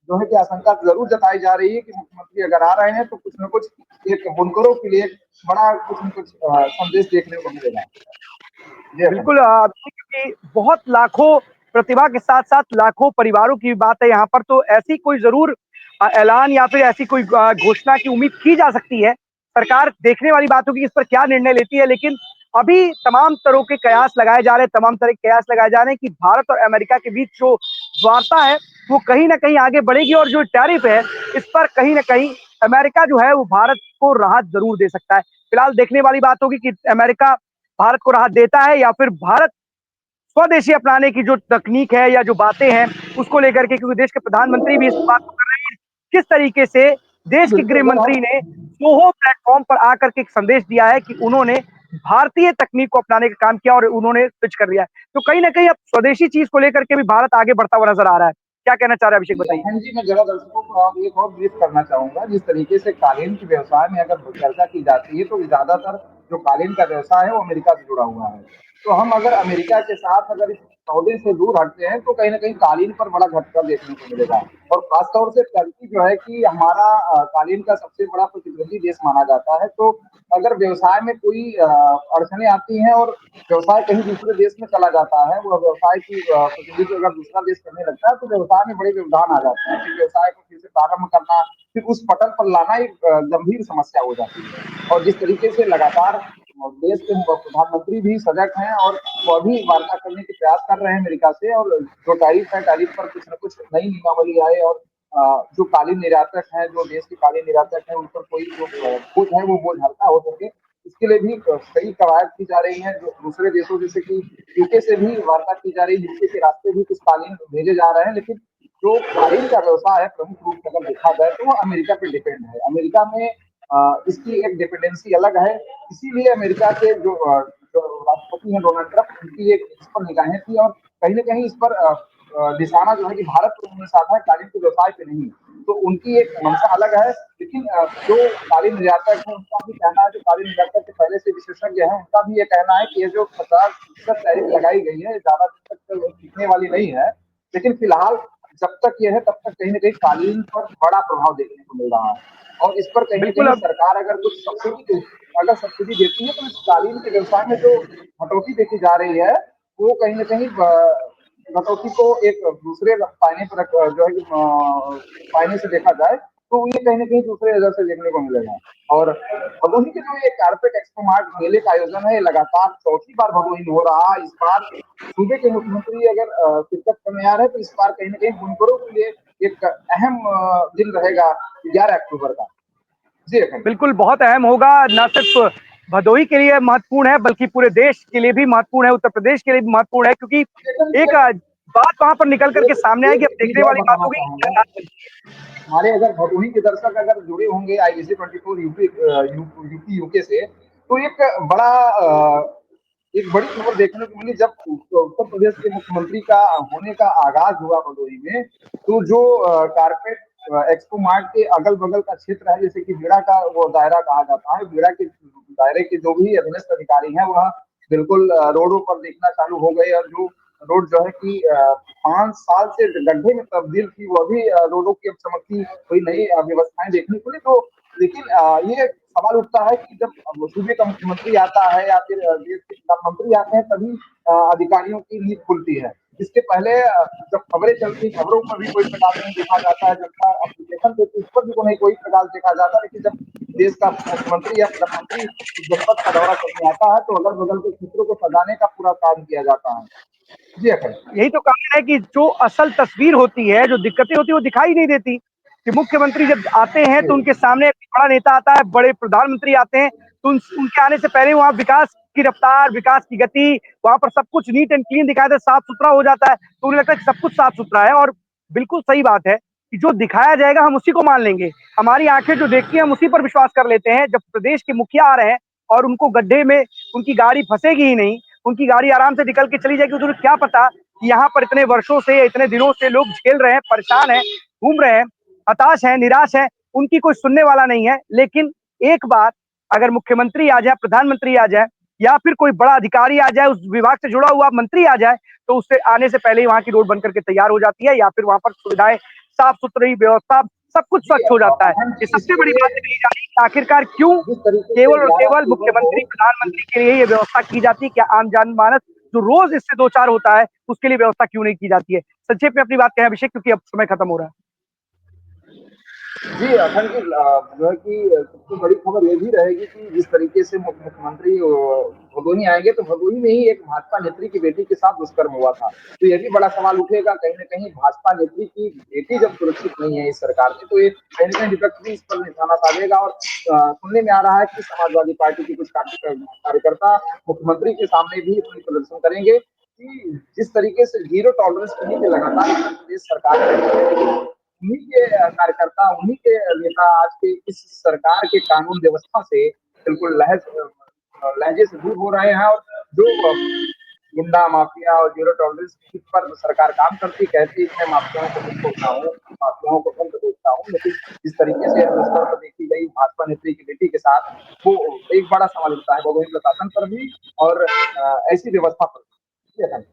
जो है कि आशंका जरूर जताई जा रही है कि मुख्यमंत्री अगर आ रहे हैं तो कुछ न कुछ एक बुनकरों के लिए बड़ा कुछ न कुछ संदेश देखने को मिलेगा। जी अखंड। बिल्कुल क्योंकि बहुत लाखों प्रतिभा के साथ साथ लाखों परिवारों की बात है यहाँ पर, तो ऐसी कोई जरूर ऐलान या फिर ऐसी कोई घोषणा की उम्मीद की जा सकती है। सरकार देखने वाली बात होगी इस पर क्या निर्णय लेती है, लेकिन अभी तमाम तरह के कयास लगाए जा रहे हैं, तमाम तरह के कयास लगाए जा रहे हैं कि भारत और अमेरिका के बीच जो वार्ता है वो कहीं ना कहीं आगे बढ़ेगी और जो टैरिफ है इस पर कहीं ना कहीं अमेरिका जो है वो भारत को राहत जरूर दे सकता है। फिलहाल देखने वाली बात होगी कि अमेरिका भारत को राहत देता है या फिर भारत स्वदेशी अपनाने की जो तकनीक है या जो बातें हैं उसको लेकर के, क्योंकि देश के प्रधानमंत्री भी इस बात को कर रहे हैं किस तरीके से देश के गृह बिल्कुल अगर मंत्री हम ने सोहो प्लेटफॉर्म पर आकर के एक संदेश दिया है कि उन्होंने भारतीय तकनीक को अपनाने का काम किया और उन्होंने स्विच कर दिया है। तो कहीं ना कहीं अब स्वदेशी चीज को लेकर के भी भारत आगे बढ़ता हुआ नजर आ रहा है। क्या कहना चाह रहे हैं अभिषेक, जी, बताइए। अखंड जी, मैं जरा दर्शकों को और एक और ब्रीफ करना चाहूंगा। जिस तरीके से कालीन के व्यवसाय में अगर चर्चा की जाती है तो ज्यादातर जो कालीन का व्यवसाय है वो अमेरिका से जुड़ा हुआ है। तो हम अगर अमेरिका के साथ अगर इस सौदे से दूर हटते हैं तो कहीं ना कहीं कालीन पर बड़ा झटका देखने को मिलेगा। और खासतौर से टर्की जो है कि हमारा कालीन का सबसे बड़ा प्रतिद्वंदी देश माना जाता है। तो अगर व्यवसाय में कोई अड़चने आती हैं और व्यवसाय कहीं दूसरे देश में चला जाता है, वह व्यवसाय की प्रतिनिधित्व अगर दूसरा देश करने लगता है तो व्यवसाय में बड़े व्यवधान आ जाते हैं। फिर व्यवसाय को फिर से प्रारंभ करना, फिर उस पटल पर लाना एक गंभीर समस्या हो जाती है। और जिस तरीके से लगातार देश के प्रधानमंत्री भी सजग हैं और वह भी वार्ता करने के प्रयास कर रहे हैं अमेरिका से, और जो टैरिफ है टैरिफ पर कुछ न कुछ नई नियमावली आए और जो कालीन निर्यातक हैं, जो देश के कालीन निर्यातक हैं, उन पर कोई जो बोझ है वो बोझ हल्का हो सके, इसके लिए भी कई कवायद की जा रही हैं। जो दूसरे देशों जैसे कि यूके से भी वार्ता की जा रही है, यूके के रास्ते भी कुछ कालीन भेजे जा रहे हैं। लेकिन जो कालीन का व्यवसाय है प्रमुख रूप से अगर देखा जाए तो वो अमेरिका पे डिपेंड है। अमेरिका में इसकी एक डिपेंडेंसी अलग है। इसीलिए अमेरिका के जो राष्ट्रपति हैं डोनाल्ड ट्रंप, उनकी एक इस पर निगाहें थी और कहीं ना कहीं इस पर निशाना जो है कि भारत को उन्होंने साधा है, कालीन के व्यवसाय पे नहीं। तो उनकी एक मंशा अलग है। लेकिन जो कालीन निर्यातक है उनका भी कहना है, जो कालीन निर्यातक के पहले से विशेषज्ञ है उनका भी ये कहना है कि ये जो 50% टैरिफ लगाई गई है ज्यादा दिन तक टिकने वाली नहीं है। लेकिन फिलहाल जब तक ये है तब तक कहीं ना कहीं कालीन पर बड़ा प्रभाव देखने को मिल रहा है। और इस पर कहीं ना बिल्कुल कहीं अब सरकार अगर कुछ सब्सिडी अगर सब्सिडी देती है तो इस कालीन के व्यवसाय में जो कटौती देखी जा रही है वो कहीं ना कहीं कटौती को एक दूसरे पायने पर जो है कि पायने से देखा जाए तो ये कहीं ना कहीं दूसरे नजर से देखने को मिलेगा। और भदोही के जो ये कारपेट एक्सपो मार्ट मेले का आयोजन है, ये लगातार चौथी बार भदोही में हो रहा है। इस बार सूबे के मुख्यमंत्री अगर शिरकत करने आ रहे हैं तो इस बार कहीं ना कहीं बुनकरों के लिए एक अहम दिन रहेगा 11 अक्टूबर का। जी अखंड। बिल्कुल बहुत अहम होगा, न सिर्फ भदोही के लिए महत्वपूर्ण है, बल्कि पूरे देश के लिए भी महत्वपूर्ण है, उत्तर प्रदेश के लिए भी महत्वपूर्ण है, क्योंकि एक बात वहां पर निकल करके सामने आएगी। अब देखने और वाली बात बताना होगी कि क्या चाहूंगा, रात बनती है। हमारे अगर भदोही के दर्शक अगर जुड़े होंगे IBC 24 यूपी यूके से, तो एक बड़ी खबर देखने को मिली। जब उत्तर प्रदेश के मुख्यमंत्री का होने का आगाज हुआ भदोही में, तो जो कारपेट एक्सपो मार्ट के अगल बगल का क्षेत्र है, जैसे कि बेड़ा का वो दायरा कहा जाता है, बेड़ा के दायरे के जो भी अधीनस्थ अधिकारी हैं वह बिल्कुल रोडों पर देखना चालू हो गए। और जो रोड जो है कि 5 साल से गड्ढे में तब्दील थी, वह भी रोडों की अब चमकती हुई नई व्यवस्थाएं देखने को मिली। तो लेकिन ये सवाल उठता है कि जब सूबे का मुख्यमंत्री आता है या फिर देश के प्रधानमंत्री आते हैं, तभी अधिकारियों की नींद खुलती है। इसके पहले जब खबरें चलती, खबरों पर भी कोई प्रकाश नहीं देखा जाता है, जनता एप्लीकेशन देती उस पर भी नहीं कोई प्रकाश देखा जाता। लेकिन जब देश का मुख्यमंत्री या प्रधानमंत्री जनपद का दौरा करने आता है, तो अगल बगल के क्षेत्रों को सजाने का पूरा काम किया जाता है। जी अखिल। यही तो कारण है कि जो असल तस्वीर होती है, जो दिक्कतें होती है, वो दिखाई नहीं देती। कि मुख्यमंत्री जब आते हैं तो उनके सामने एक बड़ा नेता आता है, बड़े प्रधानमंत्री आते हैं, तो उनके आने से पहले वहाँ विकास की रफ्तार, विकास की गति, वहां पर सब कुछ नीट एंड क्लीन दिखाई देता है, साफ सुथरा हो जाता है। तो उन्हें लगता है कि सब कुछ साफ सुथरा है। और बिल्कुल सही बात है कि जो दिखाया जाएगा हम उसी को मान लेंगे। हमारी आंखें जो देखती हैं हम उसी पर विश्वास कर लेते हैं। जब प्रदेश के मुखिया आ रहे हैं और उनको गड्ढे में उनकी गाड़ी फंसेगी ही नहीं, उनकी गाड़ी आराम से निकल के चली जाएगी, तो उन्हें क्या पता कि यहाँ पर इतने वर्षों से, इतने दिनों से लोग झेल रहे हैं, परेशान हैं, घूम रहे हैं, हताश हैं, निराश हैं, उनकी कोई सुनने वाला नहीं है। लेकिन एक बार अगर मुख्यमंत्री आ जाए, प्रधानमंत्री आ जाए, या फिर कोई बड़ा अधिकारी आ जाए, उस विभाग से जुड़ा हुआ मंत्री आ जाए, तो उससे आने से पहले ही वहां की रोड बनकर के तैयार हो जाती है, या फिर वहां पर सुविधाएं, साफ सुथरी व्यवस्था, सब कुछ स्वच्छ हो जाता है। ये सबसे बड़ी बात कही जा रही है कि आखिरकार क्यों जिस तरीके से केवल और 11 केवल अक्टूबर को मुख्यमंत्री, प्रधानमंत्री के लिए ये व्यवस्था की जाती है? क्या आम जनमानस जो रोज इससे दो चार होता है, उसके लिए व्यवस्था क्यों नहीं की जाती है? संक्षेप में अपनी बात कहें अभिषेक, क्योंकि अब समय खत्म हो रहा है। जी अखंड जी, जो है कि सबसे बड़ी खबर ये भी रहेगी कि जिस तरीके से मुख्यमंत्री भदोही आएंगे, तो भदोही में ही एक भाजपा नेत्री की बेटी के साथ दुष्कर्म हुआ था। तो ये भी बड़ा सवाल उठेगा, कहीं ना कहीं भाजपा नेत्री की बेटी जब सुरक्षित नहीं है इस सरकार में, तो ये कहीं ना कहीं विपक्ष भी इस पर निशाना साधेगा। और सुनने में आ रहा है कि समाजवादी पार्टी की कुछ कार्यकर्ता मुख्यमंत्री के सामने भी अपनी प्रदर्शन करेंगे कि जिस तरीके से जीरो टॉलरेंस की नीति लगातार उत्तर प्रदेश सरकार, उन्हीं के कार्यकर्ता, उन्हीं के नेता आज के इस सरकार के कानून व्यवस्था से बिल्कुल लहजे से दूर हो रहे हैं। और जो गुंडा माफिया और जीरो टॉलरेंस पर सरकार काम करती, कहती है कि मैं माफियाओं को नहीं छोड़ता हूँ, माफियाओं को बंद देखता हूँ, लेकिन जिस तरीके से दुष्कर्म देखी गई भाजपा नेत्री की बेटी के साथ, वो एक बड़ा सवाल उठता है भदोही प्रशासन पर भी और ऐसी व्यवस्था पर भी।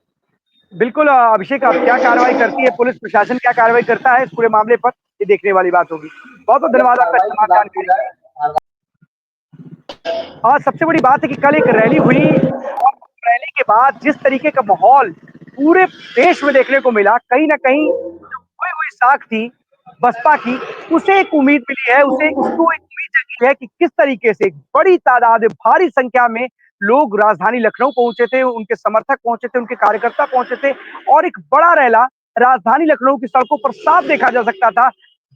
बिल्कुल अभिषेक, अब क्या कार्रवाई करती है पुलिस प्रशासन, क्या कार्रवाई करता है इस पूरे मामले पर, ये देखने वाली बात होगी। बहुत बहुत अगर धन्यवाद आपका कार्रवाई की तमाम बात की जानकारी। जाए, और सबसे बड़ी बात है कि कल एक रैली हुई, और रैली के बाद जिस तरीके का माहौल पूरे देश में देखने को मिला, कहीं ना कहीं जो खोई हुई साख थी बसपा की, उसे एक उम्मीद मिली है, उसे उसको एक उम्मीद जगी है कि किस तरीके से एक बड़ी तादाद, भारी संख्या में लोग राजधानी लखनऊ पहुंचे थे, उनके समर्थक पहुंचे थे, उनके कार्यकर्ता पहुंचे थे, और एक बड़ा रैला राजधानी लखनऊ की सड़कों पर साफ देखा जा सकता था।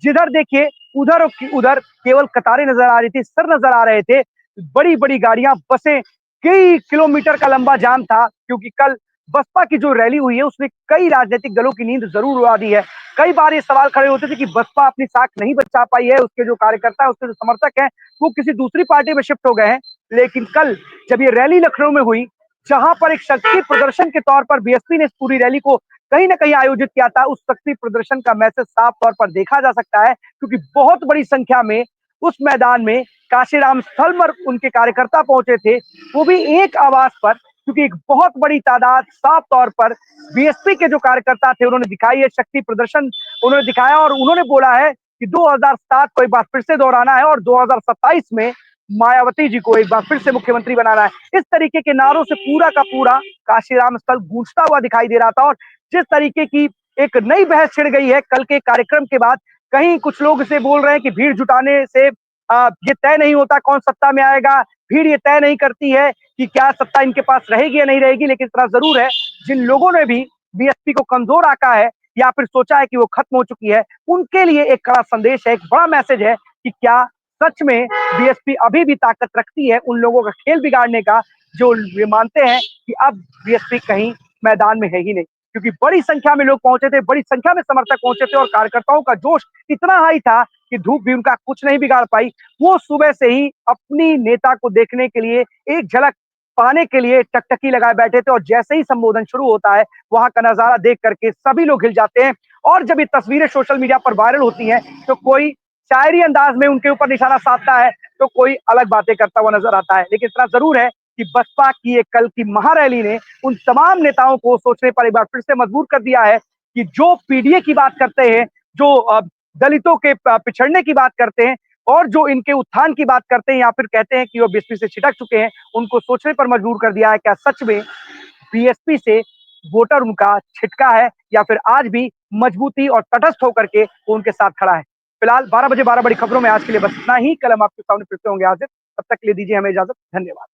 जिधर देखिए उधर उधर केवल कतारें नजर आ रही थी, सर नजर आ रहे थे, बड़ी बड़ी गाड़ियां, बसें, कई किलोमीटर का लंबा जाम था, क्योंकि कल बसपा की जो रैली हुई है उसने कई राजनीतिक दलों की नींद जरूर उड़ा दी है। कई बार ये सवाल खड़े होते थे कि बसपा अपनी साख नहीं बचा पाई है, उसके जो कार्यकर्ता है, उसके जो समर्थक हैं, वो किसी दूसरी पार्टी में शिफ्ट हो गए हैं। लेकिन कल जब ये रैली लखनऊ में हुई, जहां पर एक शक्ति प्रदर्शन के तौर पर बीएसपी ने इस पूरी रैली को कहीं ना कहीं आयोजित किया था, उस शक्ति प्रदर्शन का मैसेज साफ तौर पर देखा जा सकता है, क्योंकि बहुत बड़ी संख्या में उस मैदान में काशीराम स्थल पर उनके कार्यकर्ता पहुंचे थे, वो भी एक आवाज पर, क्योंकि एक बहुत बड़ी तादाद साफ तौर पर बीएसपी के जो कार्यकर्ता थे उन्होंने दिखाई है शक्ति प्रदर्शन, उन्होंने दिखाया, और उन्होंने बोला है कि 2007 को एक बार फिर से दोहराना है और 2027 में मायावती जी को एक बार फिर से मुख्यमंत्री बनाना है। इस तरीके के नारों से पूरा का पूरा काशीराम स्थल गूंजता हुआ दिखाई दे रहा था। और जिस तरीके की एक नई बहस छिड़ गई है कल के कार्यक्रम के बाद, कहीं कुछ लोग इसे बोल रहे हैं कि भीड़ जुटाने से ये तय नहीं होता कौन सत्ता में आएगा, भीड़ ये तय नहीं करती है कि क्या सत्ता इनके पास रहेगी या नहीं रहेगी। लेकिन इतना जरूर है, जिन लोगों ने भी बीएसपी को कमजोर आंका है या फिर सोचा है कि वो खत्म हो चुकी है, उनके लिए एक कड़ा संदेश है, एक बड़ा मैसेज है कि क्या सच में बीएसपी अभी भी ताकत रखती है उन लोगों का खेल बिगाड़ने का जो ये मानते हैं कि अब बीएसपी कहीं मैदान में है ही नहीं, क्योंकि बड़ी संख्या में लोग पहुंचे थे, बड़ी संख्या में समर्थक पहुंचे थे और कार्यकर्ताओं का जोश इतना हाई था कि धूप भी उनका कुछ नहीं बिगाड़ पाई। वो सुबह से ही अपनी नेता को देखने के लिए, एक झलक पाने के लिए टकटकी लगाए बैठे थे और जैसे ही संबोधन शुरू होता है वहां का नजारा देख करके सभी लोग हिल जाते हैं। और जब ये तस्वीरें सोशल मीडिया पर वायरल होती हैं तो कोई शायरी अंदाज में उनके ऊपर निशाना साधता है तो कोई अलग बातें करता हुआ नजर आता है। लेकिन इतना जरूर है कि बसपा की एक कल की महारैली ने उन तमाम नेताओं को सोचने पर एक बार फिर से मजबूर कर दिया है कि जो पीडीए की बात करते हैं, जो दलितों के पिछड़ने की बात करते हैं और जो इनके उत्थान की बात करते हैं या फिर कहते हैं कि वो बीएसपी से छिटक चुके हैं, उनको सोचने पर मजबूर कर दिया है क्या सच में बीएसपी से वोटर उनका छिटका है या फिर आज भी मजबूती और तटस्थ होकर के वो उनके साथ खड़ा है। फिलहाल 12 बजे 12 बड़ी खबरों में आज के लिए बस इतना ही। कल हम आपके सामने फिर से होंगे हाजिर, तब तक के लिए दीजिए हमें इजाजत। धन्यवाद।